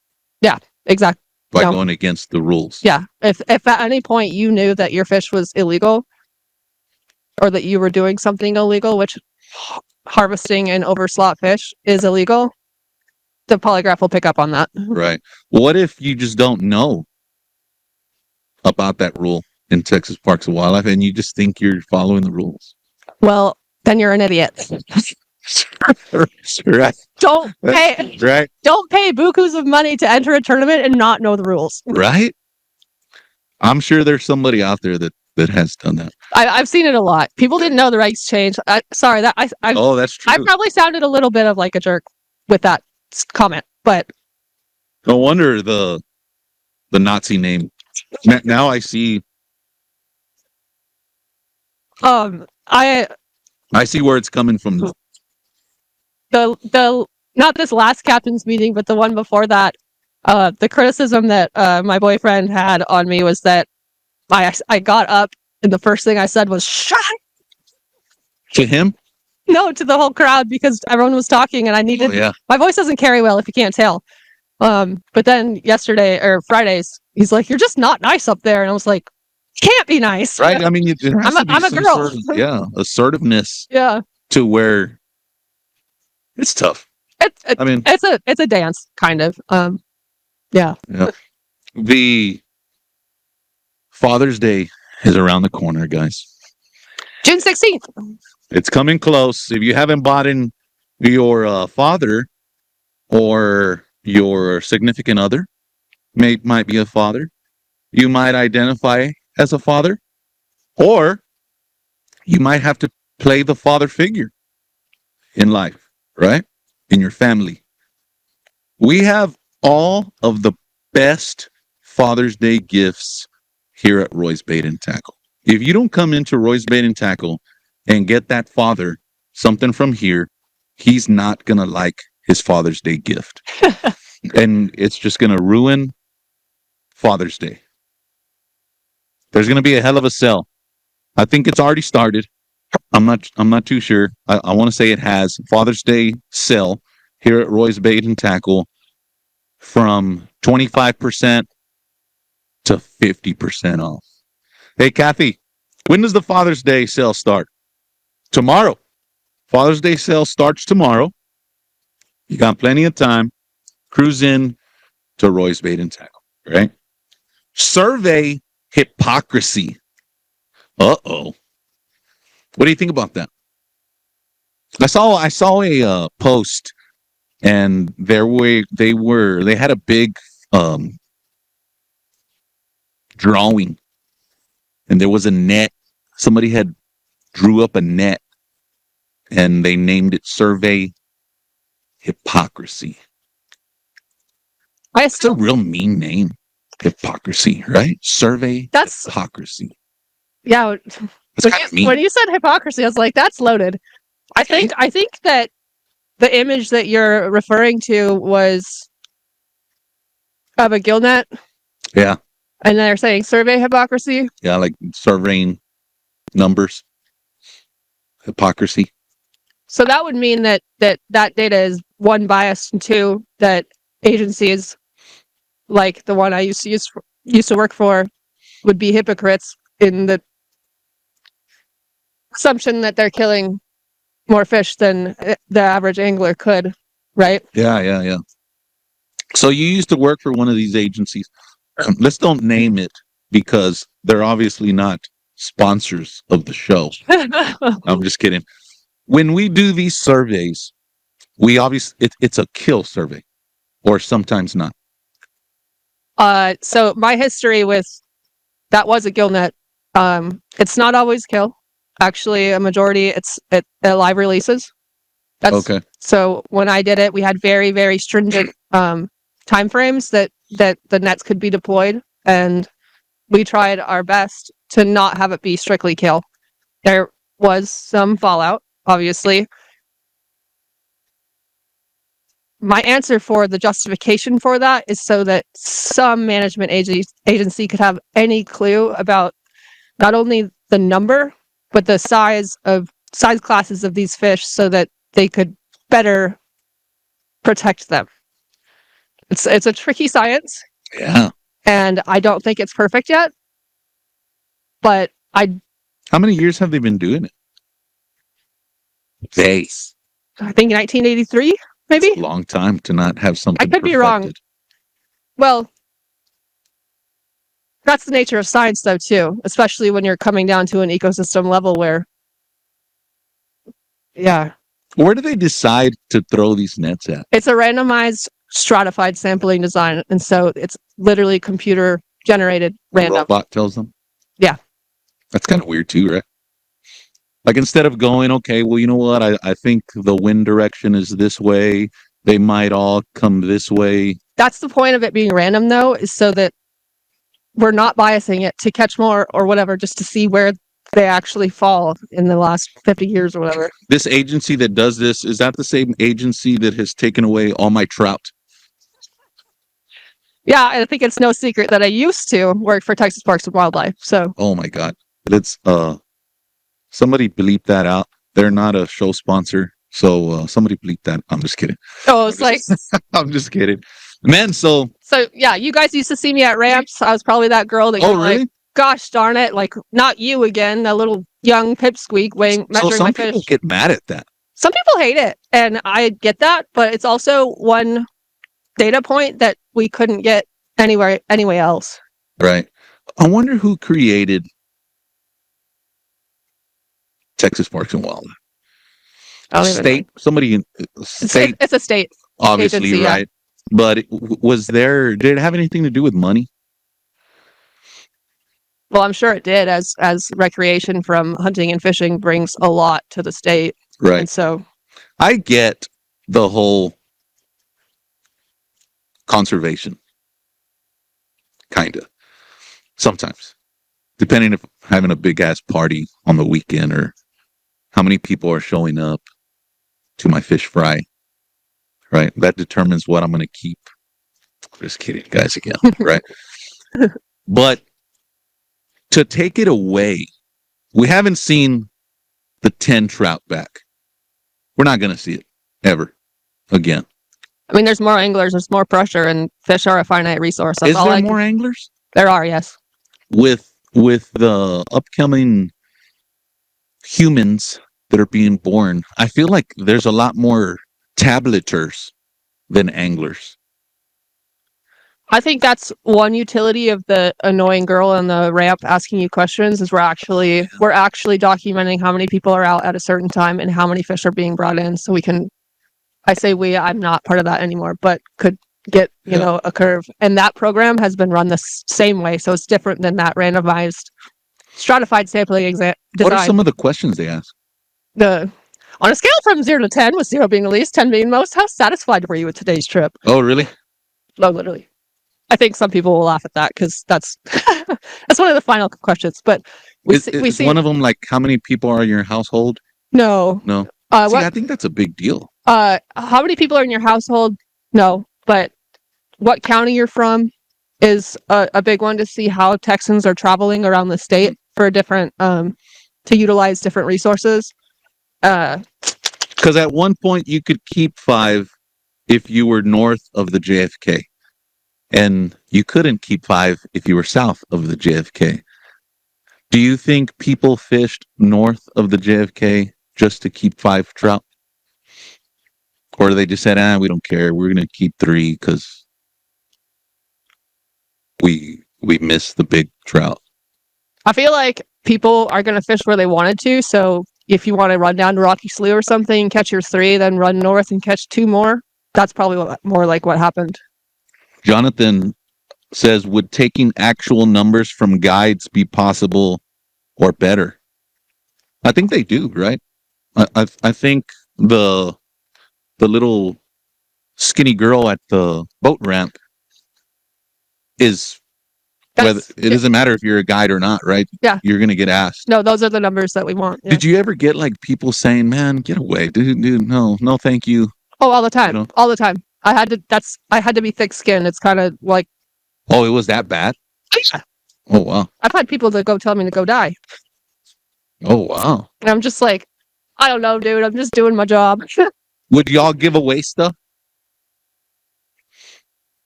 Yeah, exactly. By going against the rules. Yeah, if at any point you knew that your fish was illegal, or that you were doing something illegal, which harvesting an overslot fish is illegal, the polygraph will pick up on that. Right. What if you just don't know about that rule in Texas Parks and Wildlife and you just think you're following the rules? Well, then you're an idiot. Right. Don't pay bukus of money to enter a tournament and not know the rules. Right. I'm sure there's somebody out there that has done that. I've seen it a lot. People didn't know the regs changed. Sorry, that's true. I probably sounded a little bit of like a jerk with that comment, but no wonder the Nazi name. Now I see. I see where it's coming from. The not this last captain's meeting, but the one before that. The criticism that my boyfriend had on me was that I got up and the first thing I said was "shut up." To him? No, to the whole crowd, because everyone was talking and I needed. My voice doesn't carry well if you can't tell. But then yesterday or Fridays, he's like, "You're just not nice up there," and I was like, "Can't be nice, right?" I mean, I'm a girl. Assertiveness. Yeah. To where it's tough. It's a dance, kind of. Yeah. The Father's Day is around the corner, guys. June 16th. It's coming close. If you haven't bought in your father or your significant other, might be a father, you might identify as a father, or you might have to play the father figure in life, right? In your family. We have all of the best Father's Day gifts here at Roy's Bait and Tackle. If you don't come into Roy's Bait and Tackle and get that father something from here, he's not going to like his Father's Day gift. And it's just going to ruin Father's Day. There's going to be a hell of a sale. I think it's already started. I'm not too sure. I want to say it has. Father's Day sale here at Roy's Bait and Tackle from 25% to 50% off. Hey, Kathy, when does the Father's Day sale start? Tomorrow. Father's Day sale starts tomorrow. You got plenty of time. Cruise in to Roy's Bait and Tackle, right? Survey hypocrisy. Uh-oh. What do you think about that? I saw a post, and they had a big drawing, and there was a net. Somebody had drew up a net, and they named it Survey Hypocrisy. It's a real mean name, hypocrisy, right? Survey Hypocrisy. Yeah. When you said hypocrisy, I was like, that's loaded. I think that the image that you're referring to was of a gill net. Yeah. And they're saying survey hypocrisy. Yeah, like surveying numbers. Hypocrisy. So that would mean that data is one, biased, and two, that agencies like the one I used to work for would be hypocrites in the assumption that they're killing more fish than the average angler could, right? Yeah. So you used to work for one of these agencies. Let's don't name it because they're obviously not sponsors of the show. I'm just kidding. When we do these surveys, we obviously it's a kill survey, or sometimes not. So my history with that was a gill net. It's not always kill. Actually, a majority it's live releases. That's Okay. So when I did it, we had very, very stringent time frames that the nets could be deployed, and we tried our best to not have it be strictly kill. There was some fallout, obviously. My answer for the justification for that is so that some management agency could have any clue about not only the number, but the size classes of these fish, so that they could better protect them. It's a tricky science. Yeah. And I don't think it's perfect yet. But How many years have they been doing it? I think 1983, maybe? It's a long time to not have something I could be wrong. Well, that's the nature of science, though, too, especially when you're coming down to an ecosystem level where, yeah. Where do they decide to throw these nets at? It's a randomized, stratified sampling design, and so it's literally computer-generated random. Robot tells them? Yeah. That's kind of weird, too, right? Like, instead of going, okay, well, you know what? I think the wind direction is this way. They might all come this way. That's the point of it being random, though, is so that we're not biasing it to catch more or whatever, just to see where they actually fall in the last 50 years or whatever. This agency that does this, is that the same agency that has taken away all my trout? Yeah, I think it's no secret that I used to work for Texas Parks and Wildlife. So, oh my God, it's somebody bleep that out. They're not a show sponsor, so somebody bleep that. I'm just kidding. Oh, it's like I'm just kidding, man. So yeah, you guys used to see me at ramps. I was probably that girl that. Oh, really? Like, gosh darn it! Like, not you again, a little young pipsqueak measuring my fish. So some people get mad at that. Some people hate it, and I get that, but it's also one data point that we couldn't get anywhere else. Right. I wonder who created Texas Parks and Wildlife. State, somebody in state. It's a state, obviously, agency, right? Yeah. But did it have anything to do with money? Well, I'm sure it did, as recreation from hunting and fishing brings a lot to the state. Right. And so I get the whole conservation, kind of, sometimes, depending if I'm having a big ass party on the weekend or how many people are showing up to my fish fry, right? That determines what I'm going to keep. Just kidding, guys, again, right? But to take it away, we haven't seen the 10 trout back. We're not going to see it ever again. I mean, there's more anglers, there's more pressure, and fish are a finite resource. Is there more anglers? There are, yes. With the upcoming humans that are being born, I feel like there's a lot more tableters than anglers. I think that's one utility of the annoying girl on the ramp asking you questions, is we're actually documenting how many people are out at a certain time and how many fish are being brought in, so we can, I say we, I'm not part of that anymore, but could get, you know, a curve. And that program has been run the same way, so it's different than that randomized stratified sampling design. What are some of the questions they ask? On a scale from 0 to 10, with 0 being the least, 10 being most, how satisfied were you with today's trip? Oh, really? No, literally. I think some people will laugh at that because that's that's one of the final questions. But we see one of them like, how many people are in your household? No. I think that's a big deal. How many people are in your household? No, but what county you're from is a big one, to see how Texans are traveling around the state for different to utilize different resources. Because at one point you could keep 5 if you were north of the JFK. And you couldn't keep 5 if you were south of the JFK. Do you think people fished north of the JFK just to keep 5 trout? Or they just said, we don't care. We're going to keep 3 because we miss the big trout. I feel like people are going to fish where they wanted to. So if you want to run down to Rocky Slough or something and catch your 3, then run north and catch 2 more. That's probably more like what happened. Jonathan says, would taking actual numbers from guides be possible or better? I think they do, right? I think the little skinny girl at the boat ramp is whether it doesn't matter if you're a guide or not, right? Yeah. You're gonna get asked. No, those are the numbers that we want. Yeah. Did you ever get like people saying, "Man, get away, dude, no, thank you." Oh, all the time, all the time. I had to be thick-skinned. It's kind of like. Oh, it was that bad? Yeah. Oh wow. I've had people that go tell me to go die. Oh wow. And I'm just like, I don't know, dude. I'm just doing my job. Would y'all give away stuff?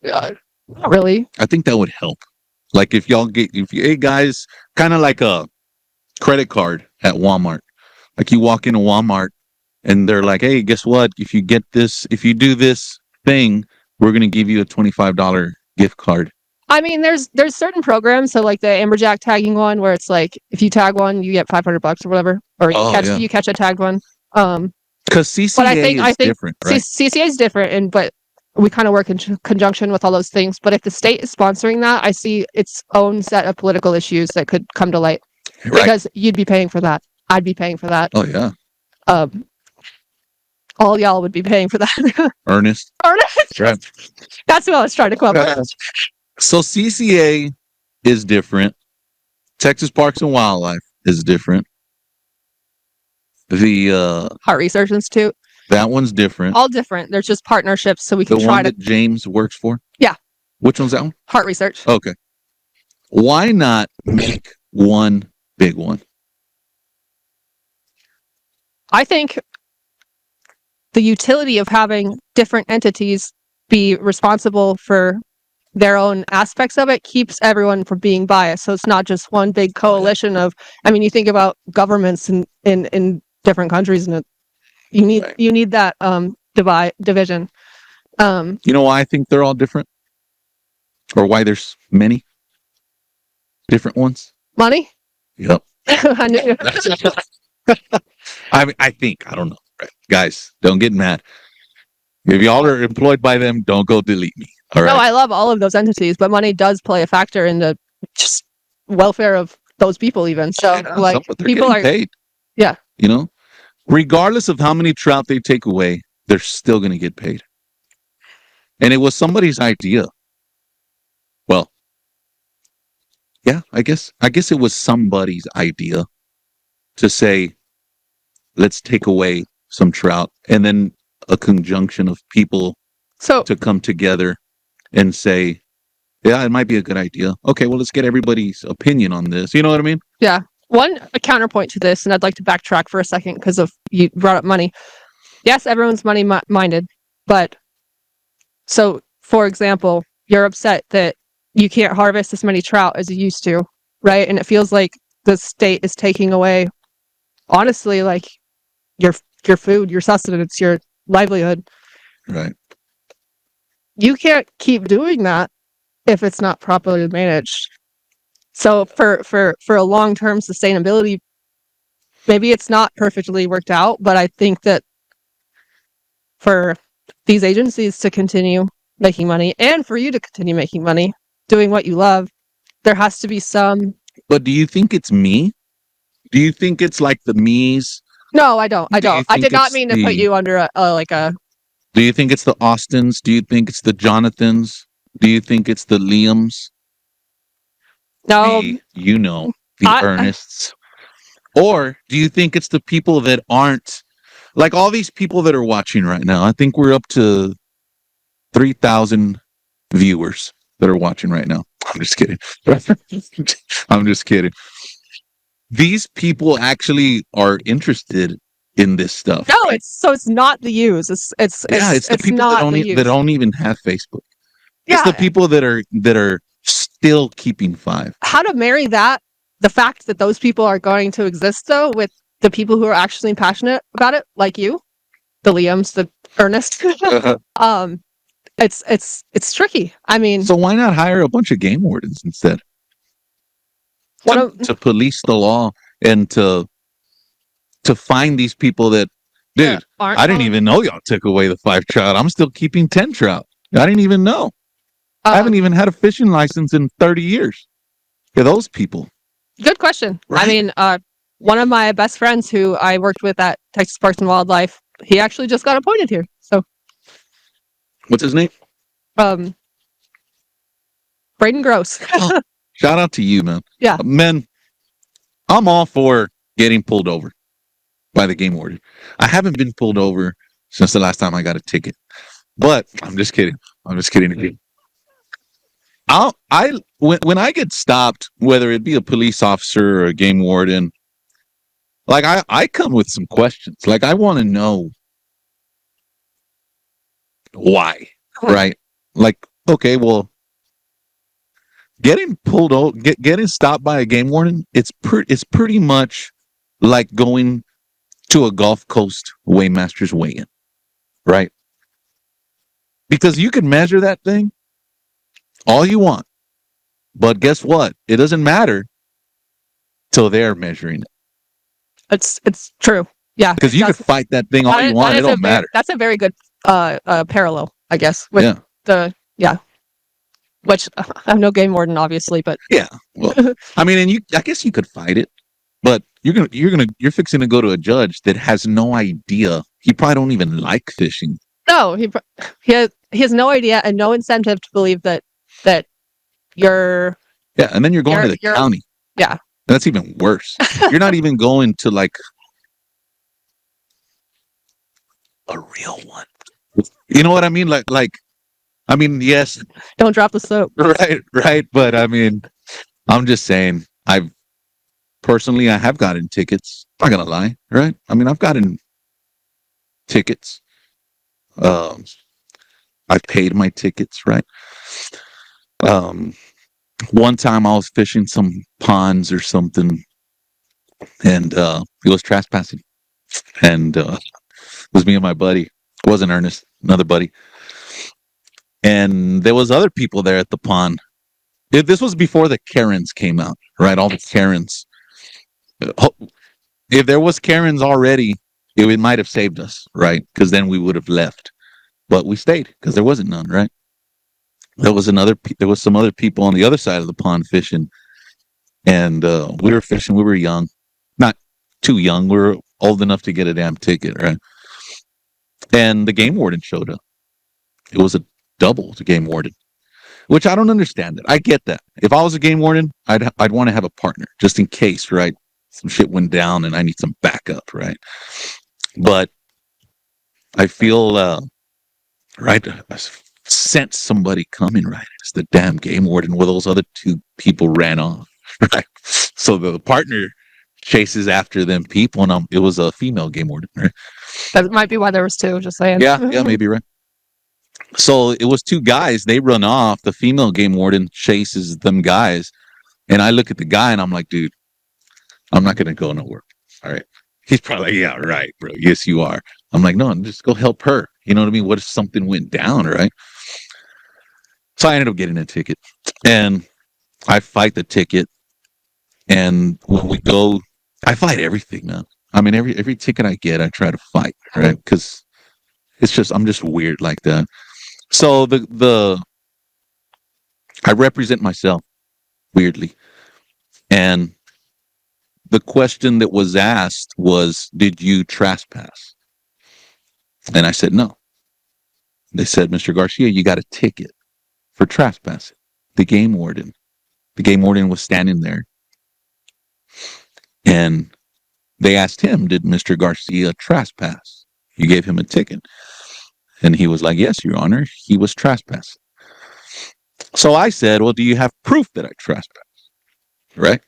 Not really. I think that would help. Like if hey guys, kind of like a credit card at Walmart. Like you walk into Walmart and they're like, hey, guess what? If you do this thing, we're gonna give you a $25 gift card. I mean, there's certain programs, so like the Amberjack tagging one, where it's like if you tag one, you get $500 or whatever, or you catch a tagged one. Because CCA is different, right? CCA is different, but we kind of work in conjunction with all those things. But if the state is sponsoring that, I see its own set of political issues that could come to light. Right. Because you'd be paying for that. I'd be paying for that. Oh yeah. All y'all would be paying for that. Ernest. Right. That's what I was trying to come up with. So CCA is different. Texas Parks and Wildlife is different. The Heart Research Institute. That one's different. All different. There's just partnerships, so we can try the one that James works for. Yeah. Which one's that one? Heart Research. Okay. Why not make one big one? I think the utility of having different entities be responsible for their own aspects of it keeps everyone from being biased. So it's not just one big coalition of, I mean, you think about governments in different countries, and you need that division. You know why I think they're all different? Or why there's many different ones? Money? Yep. I knew. I mean, I don't know. Right. Guys, don't get mad. If y'all are employed by them, don't go delete me. All right. No, I love all of those entities, but money does play a factor in the just welfare of those people even. So like people are paid. Yeah. You know? Regardless of how many trout they take away, they're still gonna get paid. And it was somebody's idea. Well, yeah, I guess it was somebody's idea to say, let's take away some trout, and then a conjunction of people to come together and say, yeah, it might be a good idea. Okay, well, let's get everybody's opinion on this. You know what I mean? Yeah. A counterpoint to this, and I'd like to backtrack for a second because you brought up money. Yes, everyone's money minded, but so, for example, you're upset that you can't harvest as many trout as you used to, right? And it feels like the state is taking away, honestly, like your food, your sustenance, your livelihood. Right. You can't keep doing that if it's not properly managed. So for a long-term sustainability, maybe it's not perfectly worked out, but I think that for these agencies to continue making money and for you to continue making money, doing what you love, there has to be some. But do you think it's me? Do you think it's like the me's? No, I don't. I did not mean to put you under a. Do you think it's the Austins? Do you think it's the Jonathans? Do you think it's the Liams? No. The Ernests. Or do you think it's the people that aren't, like all these people that are watching right now? I think we're up to 3,000 viewers that are watching right now. I'm just kidding. I'm just kidding. These people actually are interested in this stuff. No, it's not the use. It's the people that don't even have Facebook. Yeah. It's the people that are still keeping 5. How to marry that, the fact that those people are going to exist though, with the people who are actually passionate about it, like you, the Liams, the Ernest. It's tricky. I mean, so why not hire a bunch of game wardens instead? To police the law and to find these people that, dude, I didn't even know y'all took away the 5 trout. I'm still keeping 10 trout. I didn't even know. I haven't even had a fishing license in 30 years. Yeah, those people. Good question. Right? I mean, one of my best friends who I worked with at Texas Parks and Wildlife, he actually just got appointed here. So, what's his name? Braden Gross. Shout out to you, man. Yeah. Man, I'm all for getting pulled over by the game warden. I haven't been pulled over since the last time I got a ticket. But I'm just kidding. When I get stopped, whether it be a police officer or a game warden, like I come with some questions. Like I want to know why, right? Like, okay, well, getting pulled over, getting stopped by a game warden, it's pretty much like going to a Gulf Coast Weighmaster's weigh-in, right? Because you can measure that thing all you want, but guess what? It doesn't matter till they're measuring it. It's true. Yeah. Because you could fight that thing all you want, it don't matter. That's a very good parallel, I guess, with which I'm no game warden, obviously, but yeah. Well, I mean, and I guess you could fight it, but you're fixing to go to a judge that has no idea. He probably don't even like fishing. No, he has no idea and no incentive to believe that you're. Yeah, and then you're going to the county. Yeah, that's even worse. You're not even going to like a real one. You know what I mean? Like, I mean, yes. Don't drop the soap. Right. But I mean, I'm just saying, I have gotten tickets. I'm not gonna lie, right? I mean, I've gotten tickets. I've paid my tickets, right? One time I was fishing some ponds or something, and it was trespassing, and it was me and my buddy. It wasn't Ernest, another buddy, and there was other people there at the pond. This was before the Karens came out, right? All the Karens. If there was Karens already, it might have saved us, right? Because then we would have left, but we stayed because there wasn't none, right? There was some other people on the other side of the pond fishing, and we were fishing. We were young, not too young. We were old enough to get a damn ticket, right? And the game warden showed up. It was a double to game warden, which I don't understand it. I get that. If I was a game warden, I'd want to have a partner just in case, right? Some shit went down and I need some backup, right? But I feel right. I sense somebody coming, right? It's the damn game warden where those other two people ran off, right? So the partner chases after them people, and it was a female game warden, right? That might be why there was two, just saying. Yeah, maybe, right. So it was two guys, they run off, the female game warden chases them guys, and I look at the guy and I'm like, dude, I'm not gonna go nowhere. All right. He's probably like, yeah, right, bro. Yes, you are. I'm like, no, just go help her. You know what I mean? What if something went down, right? So I ended up getting a ticket, and I fight the ticket. And when we go, I fight everything, man. I mean, every ticket I get, I try to fight, right? Because I'm just weird like that. So I represent myself weirdly, and the question that was asked was, "Did you trespass?" And I said no. They said, "Mr. Garcia, you got a ticket for trespassing." The game warden was standing there, and they asked him, "Did Mr. Garcia trespass?" You gave him a ticket, and he was like, "Yes, Your Honor, he was trespassing." So I said, "Well, do you have proof that I trespassed?" Right?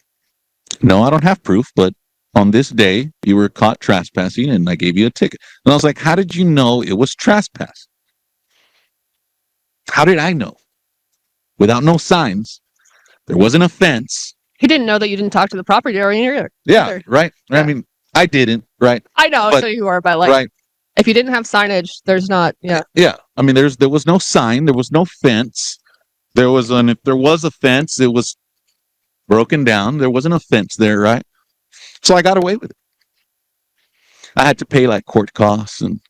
No, I don't have proof, but on this day, you were caught trespassing and I gave you a ticket. And I was like, how did you know it was trespass? How did I know? Without no signs, there wasn't a fence. He didn't know that you didn't talk to the property owner either. Yeah, right? Yeah. I mean, I didn't, right? I know, so you are, but like, right. If you didn't have signage, there's not, yeah. Yeah, I mean, there was no sign, there was no fence. If there was a fence, it was broken down. There wasn't a fence there, right? So I got away with it. I had to pay like court costs and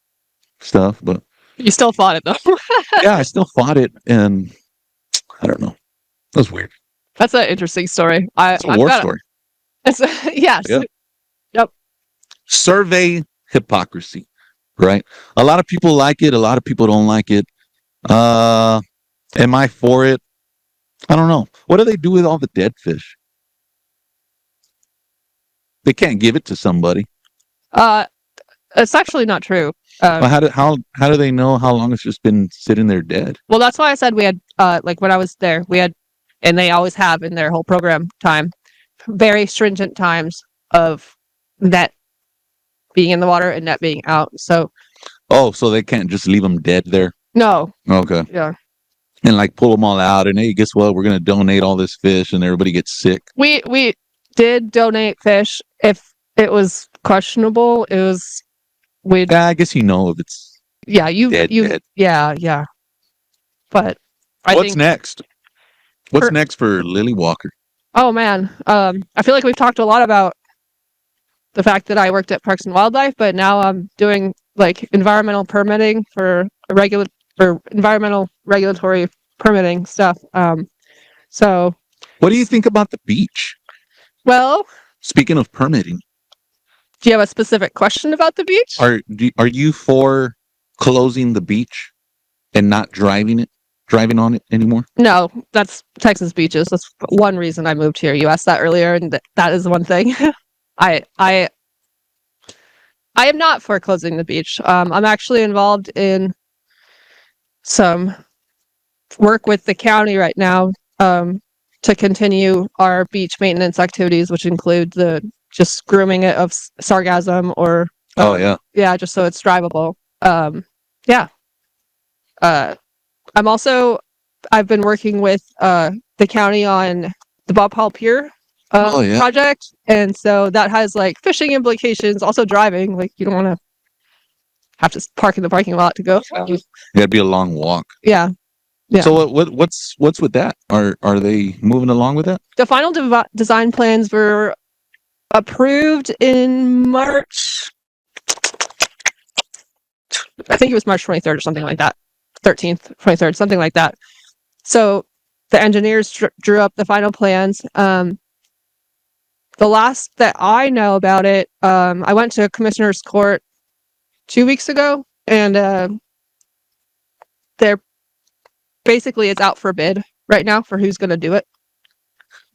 stuff, but you still fought it though. Yeah, I still fought it, and I don't know. That was weird. That's an interesting story. It's a war story. Yes. Yeah. Yep. Survey hypocrisy, right? A lot of people like it. A lot of people don't like it. Am I for it? I don't know. What do they do with all the dead fish? They can't give it to somebody. It's actually not true. Well, how do they know how long it's just been sitting there dead? Well, that's why I said we had like when I was there, we had, and they always have in their whole program time, very stringent times of net being in the water and net being out. So so they can't just leave them dead there? no. Okay. Yeah. And like pull them all out and hey, guess what? We're gonna donate all this fish and everybody gets sick. We did donate fish if it was questionable. It was Yeah, I guess if it's dead. Yeah. But What's next? What's next for Lilly Walker? Oh man, I feel like we've talked a lot about the fact that I worked at Parks and Wildlife, but now I'm doing like environmental permitting for environmental regulatory permitting stuff. So what do you think about the beach? Well, speaking of permitting, do you have a specific question about the beach? Are you for closing the beach and not driving on it anymore? No, that's Texas beaches. That's one reason I moved here. You asked that earlier, and that is one thing. I am not for closing the beach. I'm actually involved in some work with the county right now to continue our beach maintenance activities, which include the just grooming it of sargassum or just so it's drivable. I've been working with the county on the Bob Hall Pier project, and so that has like fishing implications, also driving. Like you don't want to have to park in the parking lot to go. That'd be a long walk. Yeah. So what's with that? Are they moving along with that? The final design plans were approved in March. I think it was March 23rd or something like that. 13th, 23rd, something like that. So the engineers drew up the final plans. The last that I know about it, I went to Commissioner's Court 2 weeks ago, and they're basically it's out for bid right now for who's going to do it.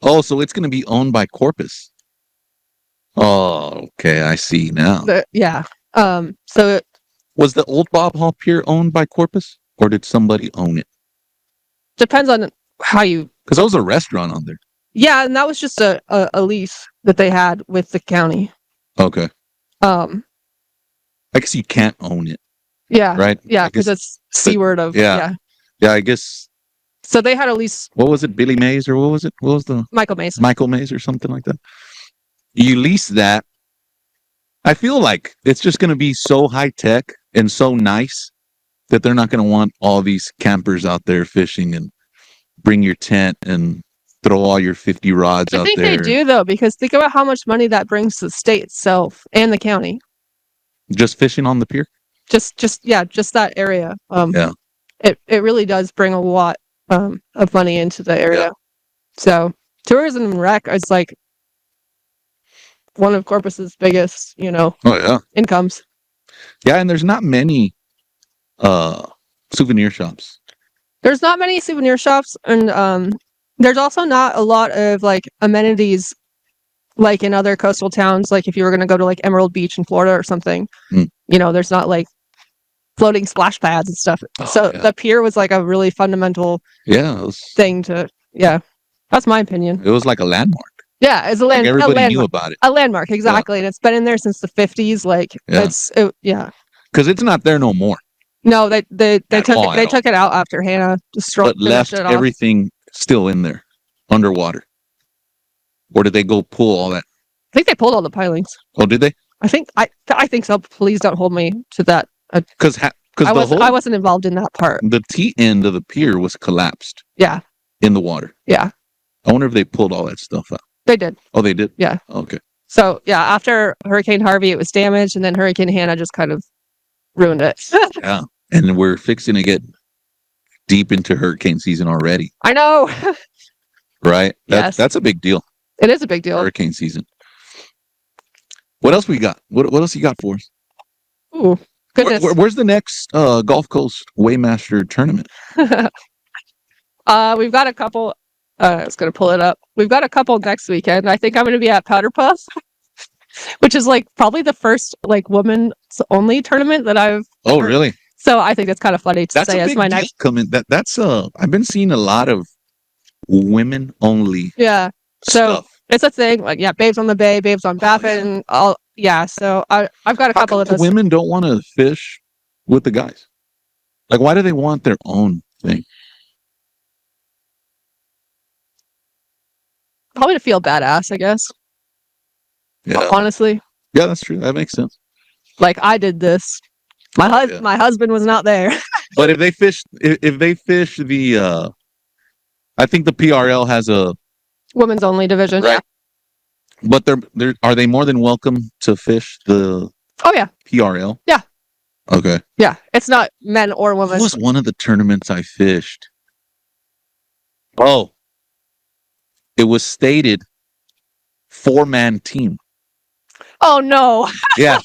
Oh, so it's going to be owned by Corpus. Oh, okay, I see now. So was the old Bob Hall Pier owned by Corpus, or did somebody own it? Depends on how you. Because there was a restaurant on there. Yeah, and that was just a lease that they had with the county. Okay. I guess you can't own it. Yeah. Right. Yeah, because it's C-word of Yeah, I guess. So they had a lease. What was it, Billy Mays, or what was it? What was the Michael Mays? Michael Mays, or something like that. You lease that. I feel like it's just going to be so high tech and so nice that they're not going to want all these campers out there fishing and bring your tent and throw all your 50 rods out there. I think they do, though, because think about how much money that brings to the state itself and the county. Just fishing on the pier? Just that area. It really does bring a lot of money into the area. Yeah. So tourism and rec is like one of Corpus's biggest, incomes. Yeah, and there's not many souvenir shops. There's not many souvenir shops, and there's also not a lot of like amenities like in other coastal towns. Like if you were going to go to like Emerald Beach in Florida or something, there's not like floating splash pads and stuff. The pier was like a really fundamental thing to. Yeah, that's my opinion. It was like a landmark. Yeah, it's a landmark. Everybody knew about it. A landmark, exactly, and it's been in there since the 50s. Like because it's not there no more. No, they took it out after Hannah destroyed. But left everything still in there, underwater. Or did they go pull all that? I think they pulled all the pilings. Oh, did they? I think so. Please don't hold me to that. Because I wasn't involved in that part. The T end of the pier was collapsed. Yeah. In the water. Yeah. I wonder if they pulled all that stuff out. They did. Oh, they did? Yeah. Okay. So, yeah, after Hurricane Harvey, it was damaged, and then Hurricane Hannah just kind of ruined it. Yeah. And we're fixing to get deep into hurricane season already, I know. right? Yes. That's a big deal. It is a big deal. Hurricane season. What else we got? What else you got for us? Ooh, goodness. Where's the next Gulf Coast Waymaster tournament? We've got a couple. I was gonna pull it up. We've got a couple next weekend. I think I'm gonna be at Powder Puff, which is like probably the first like women's only tournament that I've. Oh, really? So I think it's kind of funny to That's say a as big my deal next. coming. That's I've been seeing a lot of women only Yeah. So stuff. it's a thing. Like Babes on the Bay, Babes on Baffin. All yeah. So I've got a How couple come of the those. women don't want to fish with the guys? Like, why do they want their own thing? Probably to feel badass, I guess. Yeah, Honestly, yeah, that's true. That makes sense. like I did this. My husband was not there. But if they fish the, I think the PRL has a Women's only division. right. But they're are they more than welcome to fish the Oh yeah. PRL? Yeah. Okay. Yeah. It's not men or What women. was one of the tournaments I fished? Oh, it was stated 4-man team. Oh no. Yeah.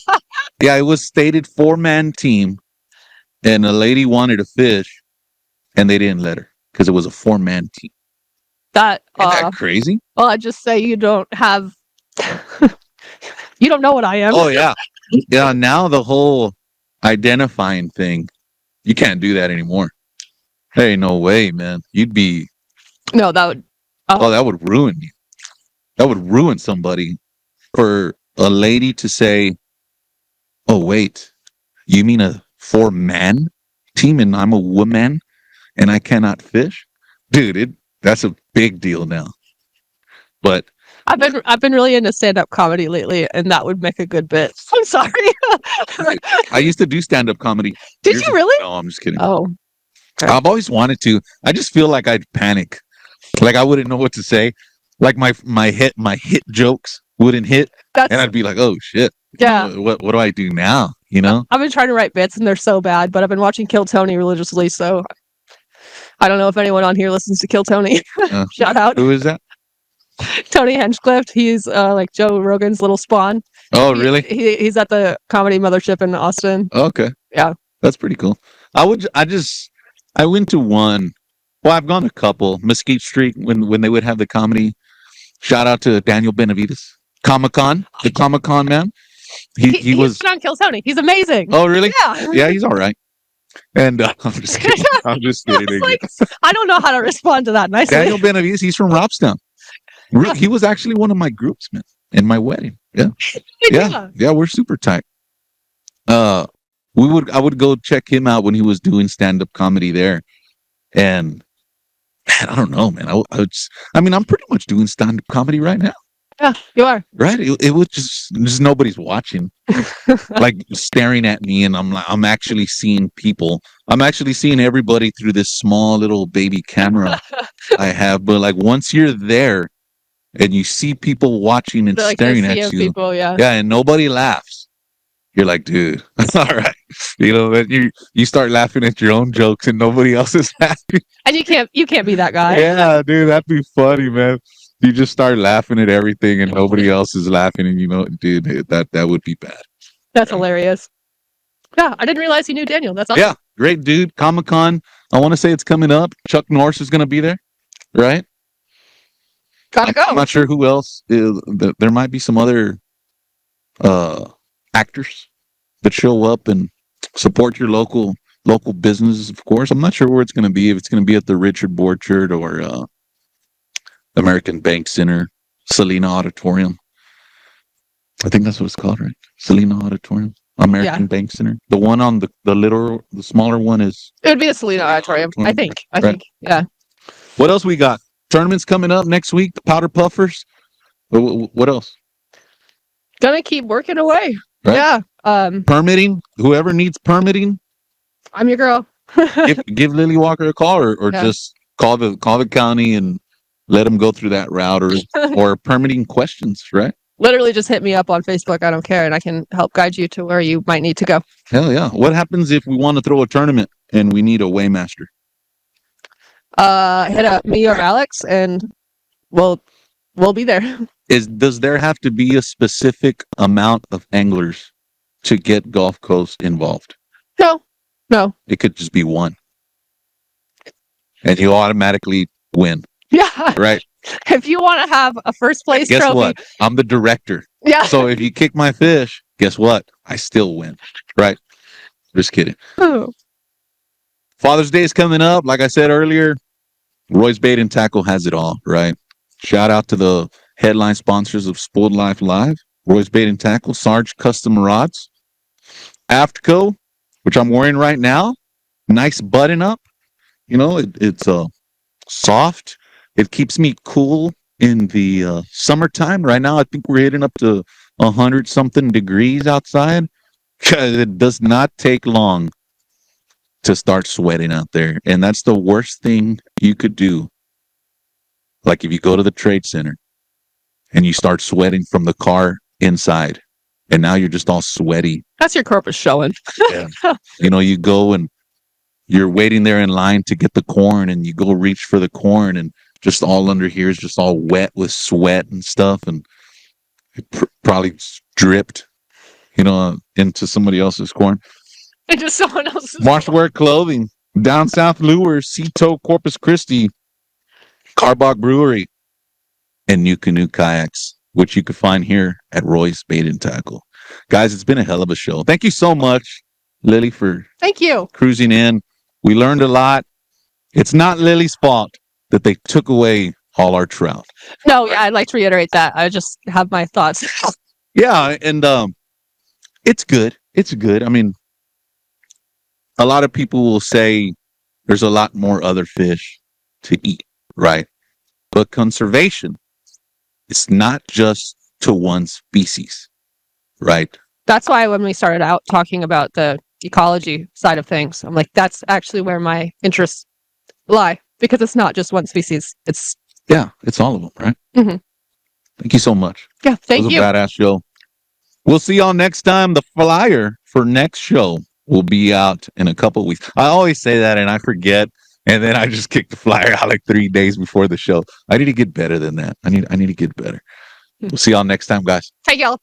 Yeah, it was stated 4-man team, and a lady wanted to fish, and they didn't let her because it was a 4-man team. That Isn't that crazy? well, I just say you don't have you don't know what I am. Oh yeah. Yeah, now the whole identifying thing, you can't do that anymore. Hey, no way, man. You'd be No, that would that would ruin you. That would ruin somebody. For a lady to say, "Oh wait, you mean a 4-man team and I'm a woman and I cannot fish?" Dude, that's a big deal now. But I've been really into stand-up comedy lately, and that would make a good bit. I'm sorry. I used to do stand-up comedy. Did you really? No, I'm just kidding. Oh, okay. I've always wanted to. I just feel like I'd panic. Like I wouldn't know what to say. Like my hit jokes wouldn't hit, That's and I'd be like, "Oh shit, yeah. what do I do now?" You know? I've been trying to write bits, and they're so bad. But I've been watching Kill Tony religiously, so I don't know if anyone on here listens to Kill Tony. Shout out Who is that? Tony Hinchcliffe. He's like Joe Rogan's little spawn. Oh, really? He's at the comedy mothership in Austin. Okay. Yeah. That's pretty cool. I went to one. Well, I've gone to a couple. Mesquite Street when they would have the comedy. Shout out to Daniel Benavides. Comic-Con, the Comic-Con man. He was on Kill Tony. He's amazing. Oh, really? Yeah. Yeah, he's all right. And I'm just kidding. I'm just kidding. Like, I don't know how to respond to that nicely. Daniel Benavides, he's from Robstown. He was actually one of my groupsmen in my wedding. Yeah. Yeah, we're super tight. I would go check him out when he was doing stand-up comedy there. And man, I don't know, man. I'm pretty much doing stand-up comedy right now. Yeah, you are. Right? It was just nobody's watching. Like staring at me, and I'm actually seeing people. I'm actually seeing everybody through this small little baby camera I have. But like once you're there and you see people watching and Like staring at you, people, yeah, and nobody laughs, you're like, dude, all right. You know, then you start laughing at your own jokes and nobody else is laughing. And you can't be that guy. Yeah, dude, that'd be funny, man. You just start laughing at everything and nobody else is laughing, and you know, dude, that would be bad. That's hilarious. Yeah, I didn't realize you knew Daniel. That's awesome. Yeah, great dude. Comic-Con. I want to say it's coming up. Chuck Norris is going to be there, right? Gotta go. I'm not sure who else. There might be some other actors that show up and support your local businesses, of course. I'm not sure where it's going to be. If it's going to be at the Richard Borchard or American Bank Center, Selena Auditorium. I think that's what it's called, right? Selena Auditorium, American Bank Center. The one on the smaller one is. It would be a Selena Auditorium, I think. I think, yeah. What else we got? Tournaments coming up next week. The Powder Puffers. What else? Gonna keep working away. Right? Yeah. Permitting. Whoever needs permitting, I'm your girl. give Lilly Walker a call, or just call the county and let them go through that route, or permitting questions, right? Literally just hit me up on Facebook. I don't care, and I can help guide you to where you might need to go. Hell yeah. What happens if we want to throw a tournament and we need a weighmaster? Hit up me or Alex, and we'll be there. Does there have to be a specific amount of anglers to get Gulf Coast involved? No. It could just be one, and you automatically win. Yeah. Right. If you want to have a first place Guess trophy, what? I'm the director. Yeah. So if you kick my fish, guess what? I still win. Right. Just kidding. Oh. Father's Day is coming up. Like I said earlier, Roy's Bait and Tackle has it all. Right. Shout out to the headline sponsors of Spooled Life Live, Roy's Bait and Tackle, Sarge Custom Rods, Afterco, which I'm wearing right now. Nice button up. You know, it's soft. It keeps me cool in the summertime. Right now, I think we're hitting up to 100 something degrees outside. It does not take long to start sweating out there. And that's the worst thing you could do. Like if you go to the trade center and you start sweating from the car inside, and now you're just all sweaty. That's your corpus showing. Yeah. You know, you go and you're waiting there in line to get the corn, and you go reach for the corn, and just all under here is just all wet with sweat and stuff, and it probably dripped, you know, into somebody else's corn. Into someone else's. Marshall Wear Clothing, Down South Lures, Sea-Tow, Corpus Christi, Carbach Brewery, and New Canoe Kayaks, which you can find here at Roy's Bait and Tackle. Guys, it's been a hell of a show. Thank you so much, Lily, for Thank you. Cruising in. We learned a lot. It's not Lily's fault that they took away all our trout. No, yeah, I'd like to reiterate that. I just have my thoughts. Yeah, and it's good. It's good. I mean, a lot of people will say there's a lot more other fish to eat, right? But conservation, it's not just to one species, right? That's why when we started out talking about the ecology side of things, I'm like, that's actually where my interests lie, because it's not just one species. It's all of them, right? Mm-hmm. Thank you so much. Yeah, thank you. It was a badass show. We'll see y'all next time. The flyer for next show will be out in a couple of weeks. I always say that and I forget, and then I just kick the flyer out like 3 days before the show. I need to get better than that. I need to get better. We'll see y'all next time, guys. Take y'all.